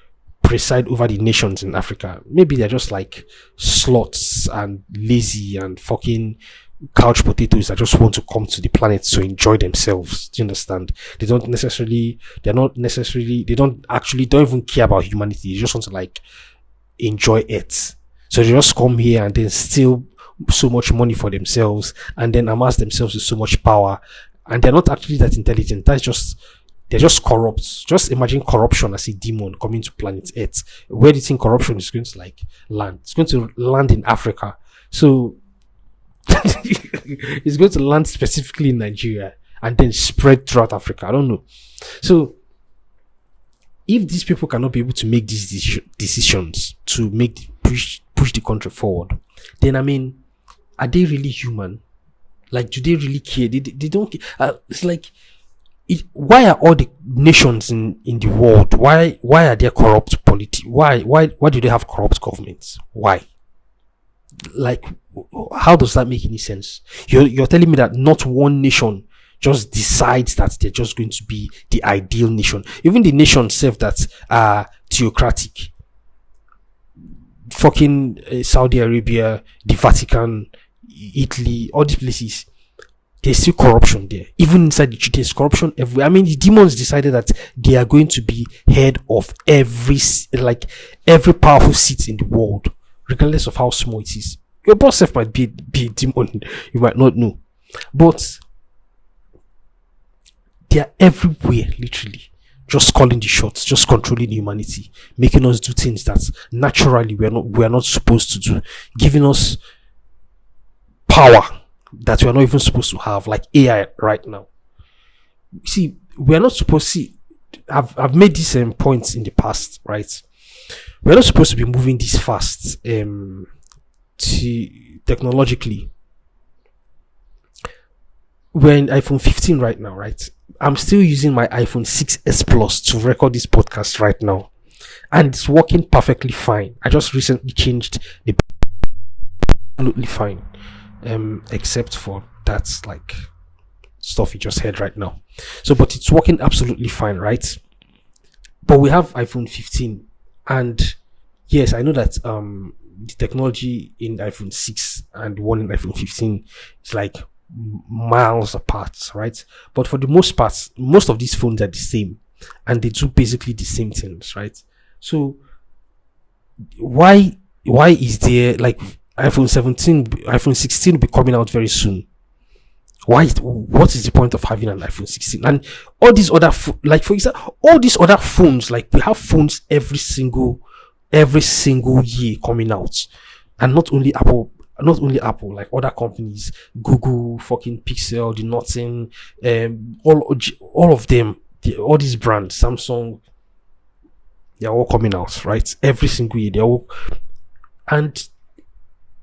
S1: preside over the nations in Africa. Maybe they're just like sloths and lazy and fucking couch potatoes that just want to come to the planet to enjoy themselves. Do you understand? They don't even care about humanity. They just want to like enjoy it. So they just come here and then steal so much money for themselves and then amass themselves with so much power. And they're not actually that intelligent. They're just corrupt. Just imagine corruption as a demon coming to planet Earth. Where do you think corruption is going to like land? It's going to land in Africa. So it's going to land specifically in Nigeria and then spread throughout Africa. I don't know. So if these people cannot be able to make these decisions to push the country forward, then I mean, are they really human? Like, do they really care? They don't care. It's like, why are all the nations in the world? Why are there corrupt why do they have corrupt governments? Why? Like, how does that make any sense? You're telling me that not one nation just decides that they're just going to be the ideal nation. Even the nations self that are theocratic, fucking Saudi Arabia, the Vatican, Italy, all these places, there's still corruption there. Even inside the church, there's corruption everywhere. I mean, the demons decided that they are going to be head of every powerful seat in the world, regardless of how small it is. Your boss self might be a demon, you might not know, but they are everywhere, literally, just calling the shots, just controlling humanity, making us do things that naturally we are not supposed to do, giving us power that we are not even supposed to have, like AI right now. See, we are not supposed to I've made these points in the past, right? We're not supposed to be moving this fast technologically. We're in iPhone 15 right now, right? I'm still using my iPhone 6s Plus to record this podcast right now, and it's working perfectly fine. I just recently changed the absolutely fine, except for that like stuff you just heard right now. So, but it's working absolutely fine, right? But we have iPhone 15, and yes, I know that the technology in iPhone 6 and one in iPhone 15 is like miles apart, right? But for the most part, most of these phones are the same and they do basically the same things, right? So why is there like iPhone 16 will be coming out very soon? What is the point of having an iPhone 16 and all these other like, for example, all these other phones? Like, we have phones every single year coming out, and not only Apple. not only Apple, like other companies, Google, fucking Pixel, the Nothing, all of them, all these brands, Samsung, they're all coming out, right? Every single year, they're all. And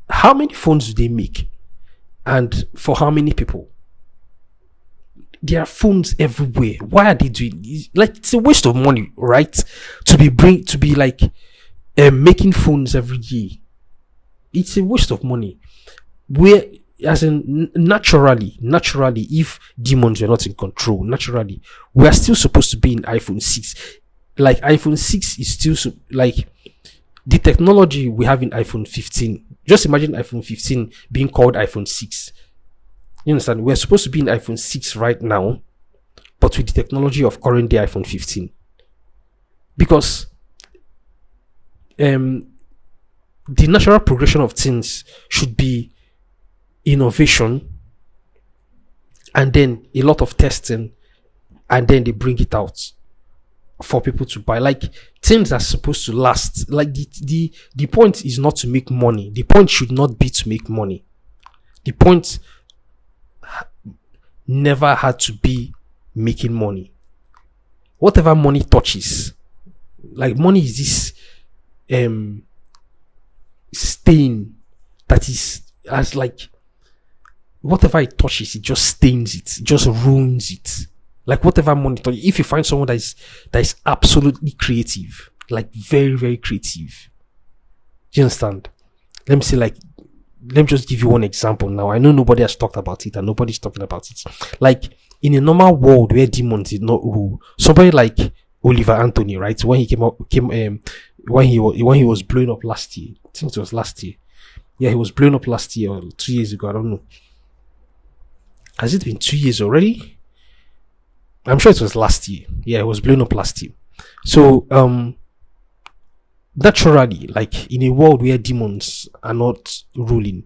S1: how many phones do they make? And for how many people? There are phones everywhere. Why are they doing this? Like, it's a waste of money, right? To be like making phones every year. It's a waste of money. Where, as in, naturally, if demons were not in control, naturally, we are still supposed to be in iPhone 6. Like, iPhone 6 is still like the technology we have in iPhone 15. Just imagine iPhone 15 being called iPhone 6. You understand? We're supposed to be in iPhone 6 right now, but with the technology of current day iPhone 15. Because the natural progression of things should be innovation and then a lot of testing, and then they bring it out for people to buy. Like, things are supposed to last. Like, the point is not to make money. The point should not be to make money. The point never had to be making money. Whatever money touches, like, money is this stain that is, as like, whatever it touches, it just stains it, just ruins it. Like, whatever money touches, if you find someone that is absolutely creative, like very, very creative, do you understand? Let me just give you one example now. I know nobody has talked about it and nobody's talking about it. Like, in a normal world where demons did not rule, somebody like Oliver Anthony, right? When he when he was blowing up last year, I think it was last year. Yeah, he was blowing up last year or 2 years ago. I don't know. Has it been 2 years already? I'm sure it was last year. Yeah, it was blown up last year. So, naturally, like, in a world where demons are not ruling,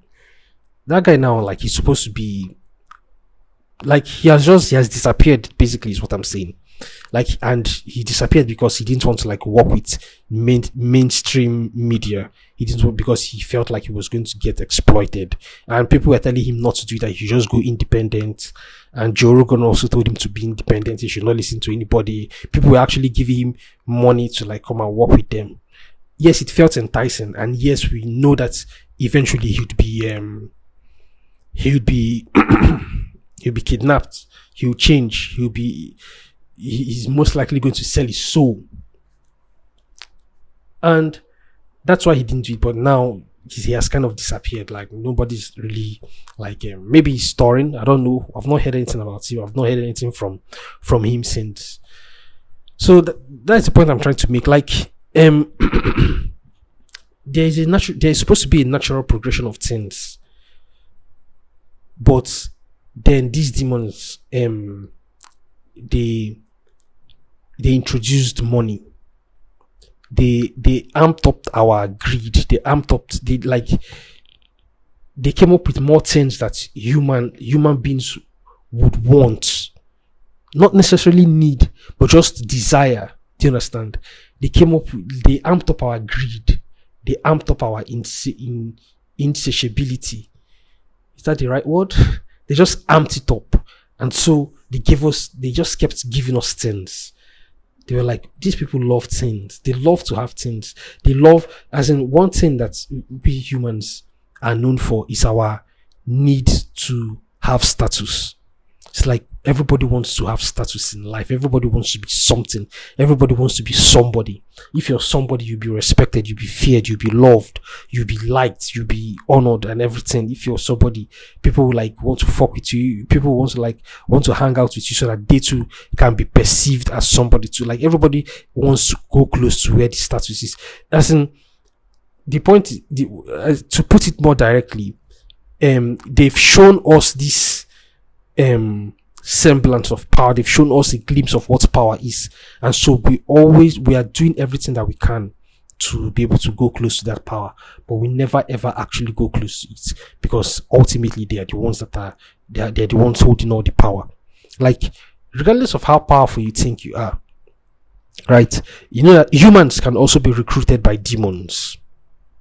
S1: that guy now, like, he's supposed to be, like, he has disappeared, basically, is what I'm saying. Like, and he disappeared because he didn't want to, like, work with mainstream media. He didn't want, because he felt like he was going to get exploited, and people were telling him not to do that. He should just go independent. And Joe Rogan also told him to be independent. He should not listen to anybody. People were actually giving him money to, like, come and work with them. Yes, it felt enticing, and yes, we know that eventually he'd be he'll be kidnapped. He'll change. He's most likely going to sell his soul, and that's why he didn't do it. But now he has kind of disappeared. Like, nobody's really, like, maybe he's storing. I don't know. I've not heard anything about him. I've not heard anything from him since. So that's the point I'm trying to make. Like, there's supposed to be a natural progression of things, but then these demons, they introduced money. They amped up our greed. They came up with more things that human beings would want, not necessarily need, but just desire. Do you understand? They amped up our greed. They amped up our insatiability. Is that the right word? They just amped it up. And so they just kept giving us things. They were like, these people love things. They love to have things. They love, as in, one thing that we humans are known for is our need to have status. It's like everybody wants to have status in life. Everybody wants to be something. Everybody wants to be somebody. If you're somebody, you'll be respected, you'll be feared, you'll be loved, you'll be liked, you'll be honored and everything. If you're somebody, people will, like, want to fuck with you. People want to hang out with you so that they too can be perceived as somebody too. Like, everybody wants to go close to where the status is. As in, the point, to put it more directly, they've shown us this semblance of power. They've shown us a glimpse of what power is, and so we are doing everything that we can to be able to go close to that power, but we never ever actually go close to it, because ultimately they are the ones they're the ones holding all the power. Like, regardless of how powerful you think you are, right? You know that humans can also be recruited by demons.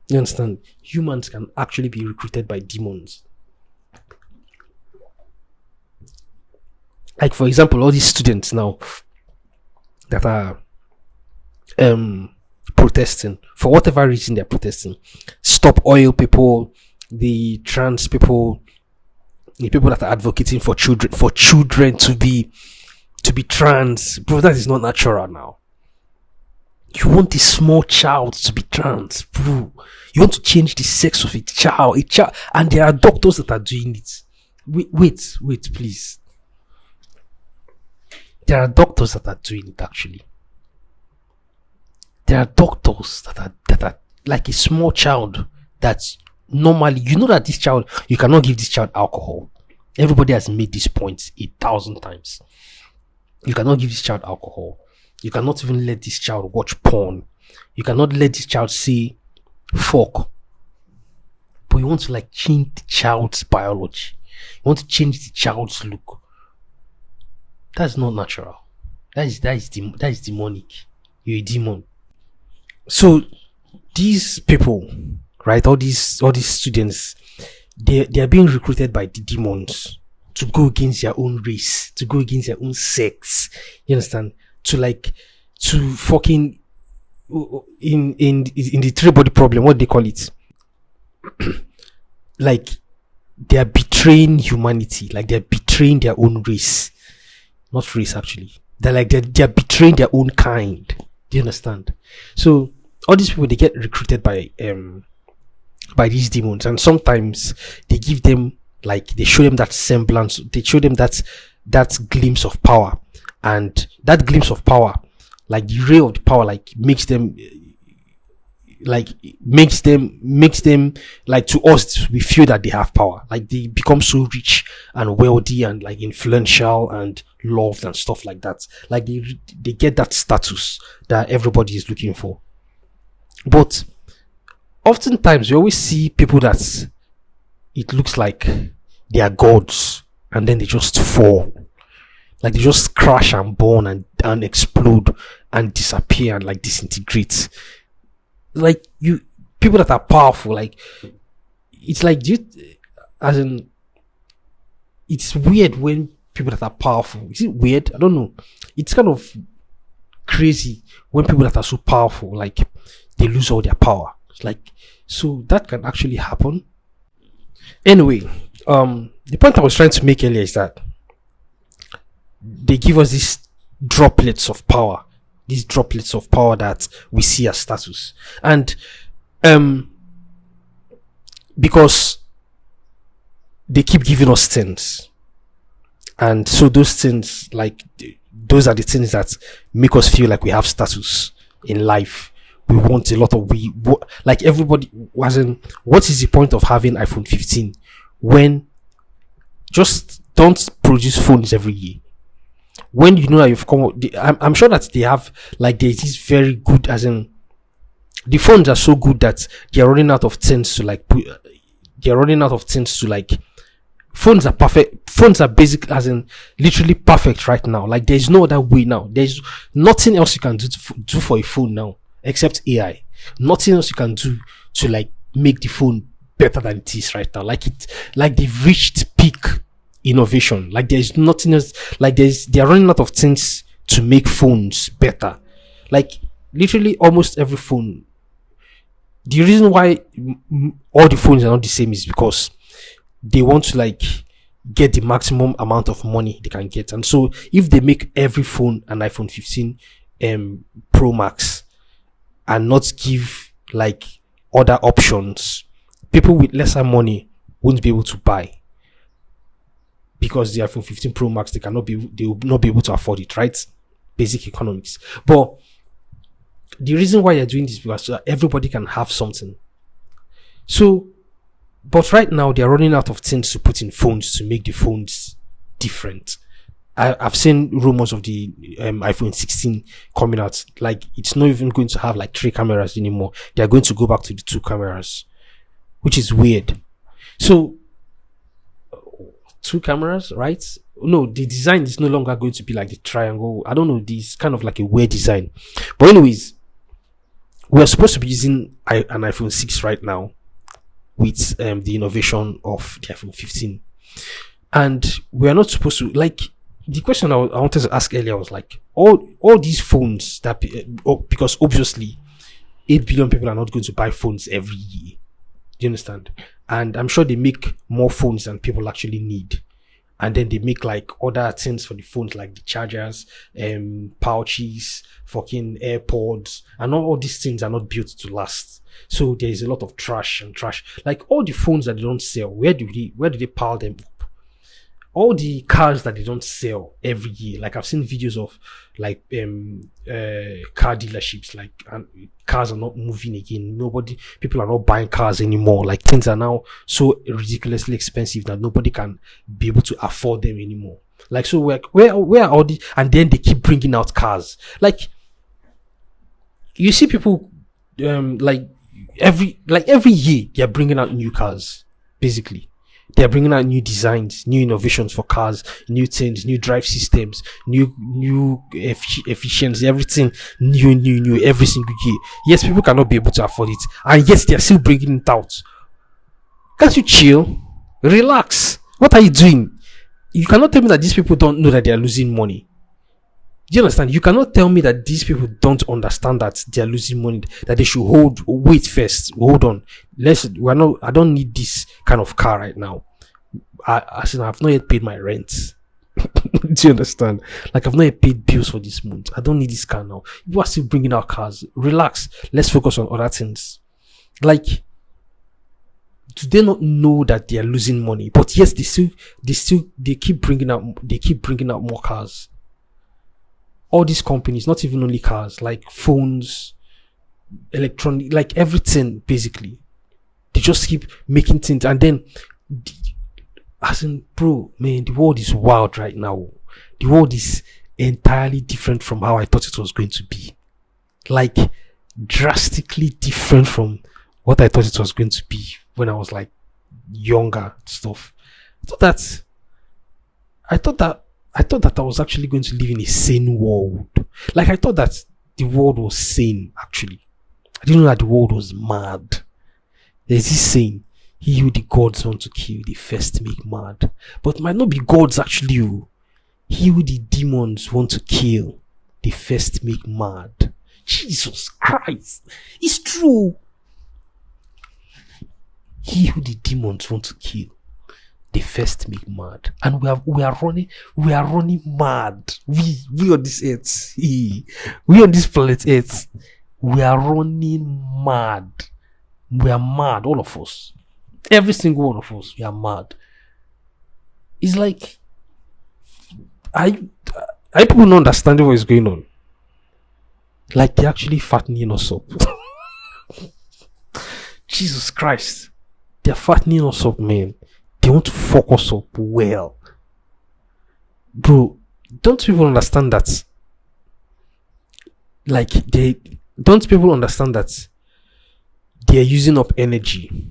S1: You understand? Humans can actually be recruited by demons. Like for example, all these students now that are protesting for whatever reason they're protesting. Stop oil people, the trans people, the people that are advocating for children to be trans. Bro, that is not natural now. You want a small child to be trans, bro. You want to change the sex of a child, and there are doctors that are doing it. Wait, please. There are doctors that are doing it actually. There are doctors that are like a small child that normally you know that this child, you cannot give this child alcohol. Everybody has made this point 1,000 times. You cannot give this child alcohol. You cannot even let this child watch porn. You cannot let this child say fuck. But you want to like change the child's biology. You want to change the child's look. That's not natural. That is demonic. You're a demon. So these people, right? All these students, they are being recruited by the demons to go against their own race, to go against their own sex. You understand? To fucking in the three body problem, what they call it? Like they are betraying humanity, like they're betraying their own race. Not race actually. They're betraying their own kind. Do you understand? So all these people, they get recruited by these demons, and sometimes they give them, like, they show them that semblance, they show them that glimpse of power, and that glimpse of power, like the ray of the power, like makes them like to us, we feel that they have power, like they become so rich and wealthy and like influential and loved and stuff like that. Like they get that status that everybody is looking for. But oftentimes you always see people that it looks like they are gods, and then they just fall, like they just crash and burn and explode and disappear and like disintegrate. Like people that are powerful, like it's like it's weird when people that are powerful, is it weird? I don't know. It's kind of crazy when people that are so powerful, like they lose all their power. Like, so that can actually happen. Anyway, the point I was trying to make earlier is that they give us these droplets of power that we see as status, and because they keep giving us things, and so those things, like those are the things that make us feel like we have status in life. We want a lot of like everybody wasn't. What is the point of having iPhone 15 when just don't produce phones every year? When you know that you've come, I'm sure that they have, like, there's this very good, as in the phones are so good that they're running out of things to like phones are perfect. Phones are basic, as in literally perfect right now. Like there's no other way now. There's nothing else you can do for a phone now except AI. Nothing else you can do to like make the phone better than it is right now. Like they've reached peak innovation. Like there's nothing else. Like they're running out of things to make phones better. Like literally almost every phone. The reason why all the phones are not the same is because they want to like get the maximum amount of money they can get. And so if they make every phone an iPhone 15 Pro Max and not give like other options, people with lesser money won't be able to buy, because the iPhone 15 Pro Max, they will not be able to afford it, right? Basic economics. But the reason why you're doing this is because so that everybody can have something. So, but right now they're running out of things to put in phones to make the phones different. I've seen rumors of the iPhone 16 coming out. Like it's not even going to have like 3 cameras anymore. They are going to go back to the 2 cameras, which is weird. So 2 cameras, right? No, the design is no longer going to be like the triangle. I don't know. This kind of like a weird design. But anyways, we're supposed to be using an iPhone 6 right now with the innovation of the iPhone 15, and we're not supposed to, like, the question I wanted to ask earlier was like, all these phones that because obviously 8 billion people are not going to buy phones every year. Do you understand? And I'm sure they make more phones than people actually need. And then they make like other things for the phones, like the chargers, pouches, fucking AirPods, and all these things are not built to last. So there is a lot of trash. Like all the phones that they don't sell, where do they pile them up? All the cars that they don't sell every year, like I've seen videos of like car dealerships, like, and cars are not moving again. People are not buying cars anymore. Like things are now so ridiculously expensive that nobody can be able to afford them anymore. Like, so where are all the, and then they keep bringing out cars. Like you see people like every year they're bringing out new cars, basically. They're bringing out new designs, new innovations for cars, new things, new drive systems, new efficiency, everything new every single year. Yes, people cannot be able to afford it, and yes, they're still bringing it out. Can't you chill? Relax. What are you doing? You cannot tell me that these people don't know that they are losing money. Do you understand? You cannot tell me that these people don't understand that they are losing money, that they should wait first, hold on. I don't need this kind of car right now. I've not yet paid my rent. Do you understand? Like, I've not yet paid bills for this month. I don't need this car now. You are still bringing out cars. Relax. Let's focus on other things. Like, do they not know that they are losing money? But yes, they keep bringing out more cars. All these companies, not even only cars, like phones, electronic, like everything, basically, they just keep making things. And then, as in, bro, man, the world is wild right now. The world is entirely different from how I thought it was going to be. Like, drastically different from what I thought it was going to be when I was like younger stuff. I thought that I was actually going to live in a sane world. Like, I thought that the world was sane, actually. I didn't know that the world was mad. There's this saying, he who the gods want to kill, they first make mad. But it might not be gods, actually. He who the demons want to kill, they first make mad. Jesus Christ. It's true. He who the demons want to kill, they first make mad. And we are running mad. We on this earth, we on this planet earth, we are running mad. We are mad, all of us. Every single one of us, we are mad. It's like, I people not understanding what is going on. Like, they're actually fattening us up. Jesus Christ, they're fattening us up, man. They want to fuck us up well. Bro, don't people understand that? Like, don't people understand that they are using up energy,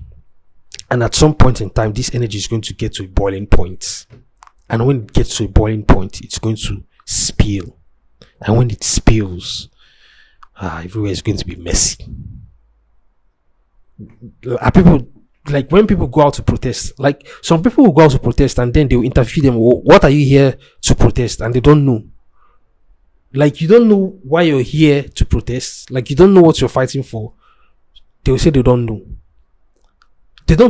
S1: and at some point in time this energy is going to get to a boiling point, and when it gets to a boiling point it's going to spill, and when it spills, everywhere is going to be messy. Are people, like, when people go out to protest, like, some people will go out to protest and then they'll interview them, what are you here to protest? And they don't know. Like, you don't know why you're here to protest. Like, you don't know what you're fighting for. They will say they don't know.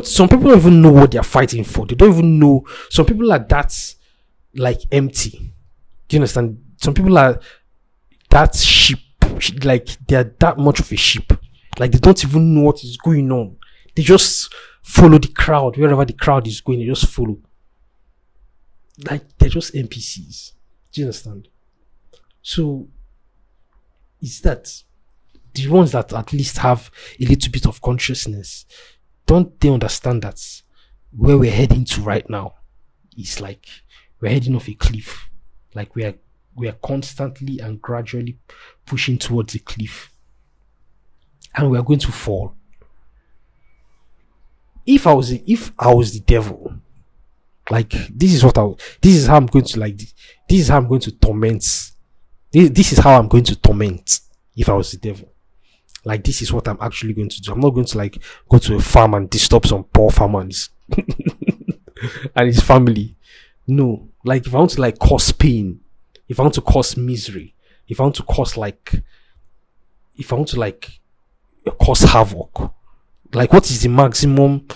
S1: Some people don't even know what they're fighting for. They don't even know. Some people are that, like, empty. Do you understand? Some people are that sheep. Like, they're that much of a sheep. Like, they don't even know what is going on. They just follow the crowd. Wherever the crowd is going, they just follow. Like, they're just NPCs. Do you understand? So, it's that the ones that at least have a little bit of consciousness, don't they understand that where we're heading to right now is like we're heading off a cliff. Like, we are constantly and gradually pushing towards a cliff, and we are going to fall. If I was the devil, like, this is how I'm going to torment. This is how I'm going to torment if I was the devil. Like, this is what I'm actually going to do. I'm not going to like go to a farm and disturb some poor farmer and his family. No, like, if I want to like cause pain, if I want to cause misery, if I want to cause like, if I want to like cause havoc, like, what is the maximum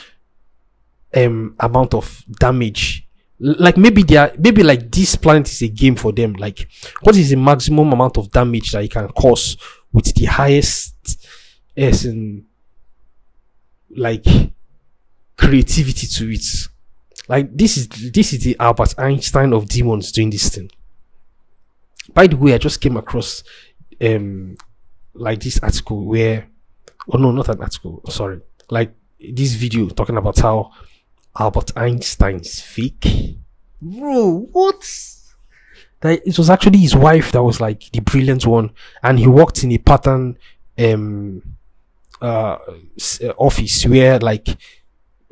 S1: amount of damage? Like, maybe like this planet is a game for them. Like, what is the maximum amount of damage that you can cause with the highest like creativity to it? Like, this is the Albert Einstein of demons doing this thing. By the way, I just came across like this article where, oh no, not an article, sorry, like this video talking about how Albert Einstein is fake. Bro, what? That it was actually his wife that was like the brilliant one, and he worked in a pattern office where like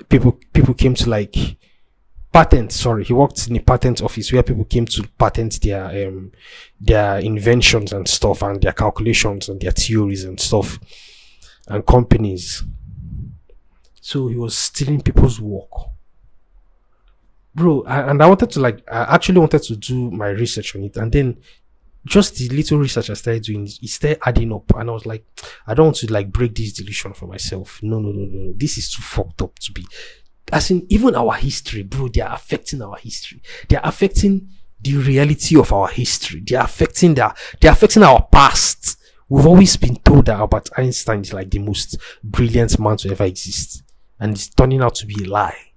S1: people came to like patent. Sorry, he worked in a patent office where people came to patent their inventions and stuff, and their calculations and their theories and stuff, and companies. So he was stealing people's work, bro. And I actually wanted to do my research on it, and then just the little research I started doing, it started adding up, and I was like, I don't want to like break this delusion for myself. No. This is too fucked up to be. As in, even our history, bro, they are affecting our history. They are affecting the reality of our history. They are affecting our past. We've always been told that Albert Einstein is like the most brilliant man to ever exist, and it's turning out to be a lie.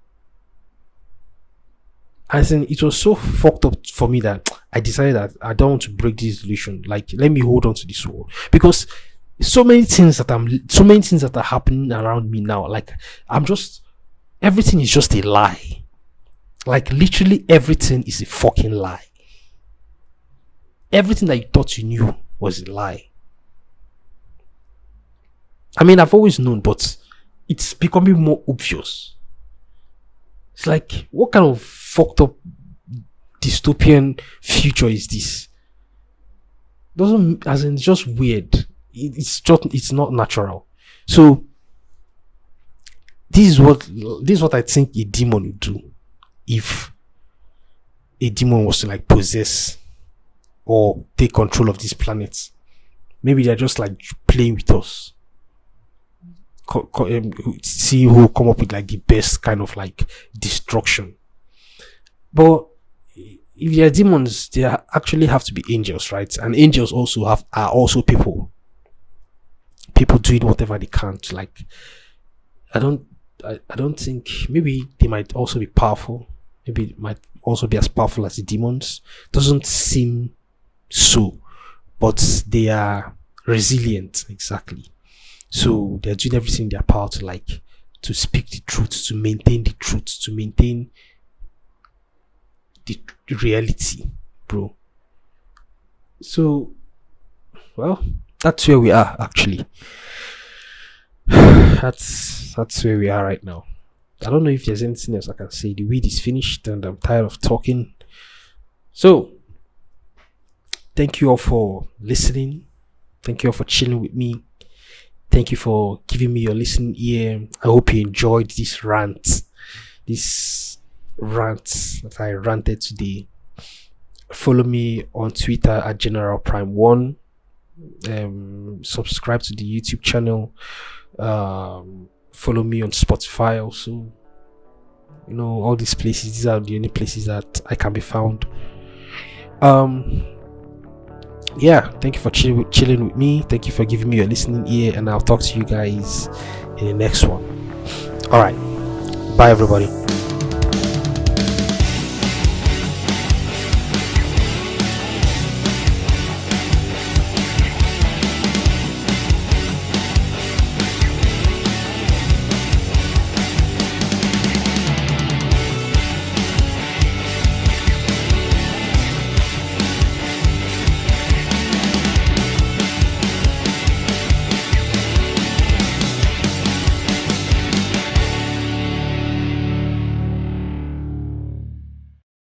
S1: As in, it was so fucked up for me that I decided that I don't want to break this illusion. Like, let me hold on to this world, because so many things that are happening around me now. Like, everything is just a lie. Like, literally everything is a fucking lie. Everything that you thought you knew was a lie. I mean, I've always known, but it's becoming more obvious. It's like, what kind of fucked up dystopian future is this? It's just weird. It's not natural. So this is what I think a demon would do if a demon was to like possess or take control of this planet. Maybe they're just like playing with us. See who come up with like the best kind of like destruction. But if they are demons, they actually have to be angels, right? And angels also are also people doing whatever they can to like. I don't think, maybe they might also be powerful. Maybe it might also be as powerful as the demons. Doesn't seem so, but they are resilient, exactly. So they're doing everything in their power to speak the truth, to maintain the truth, to maintain the reality, bro. So, well, that's where we are actually. That's where we are right now. I don't know if there's anything else I can say. The weed is finished and I'm tired of talking. So, thank you all for listening. Thank you all for chilling with me. Thank you for giving me your listening ear. I hope you enjoyed this rant that I ranted today. Follow me on Twitter at GeneralPrime1. Subscribe to the YouTube channel. Follow me on Spotify also. You know, all these places, these are the only places that I can be found. Yeah, thank you for chilling with me. Thank you for giving me your listening ear, and I'll talk to you guys in the next one. All right, bye everybody.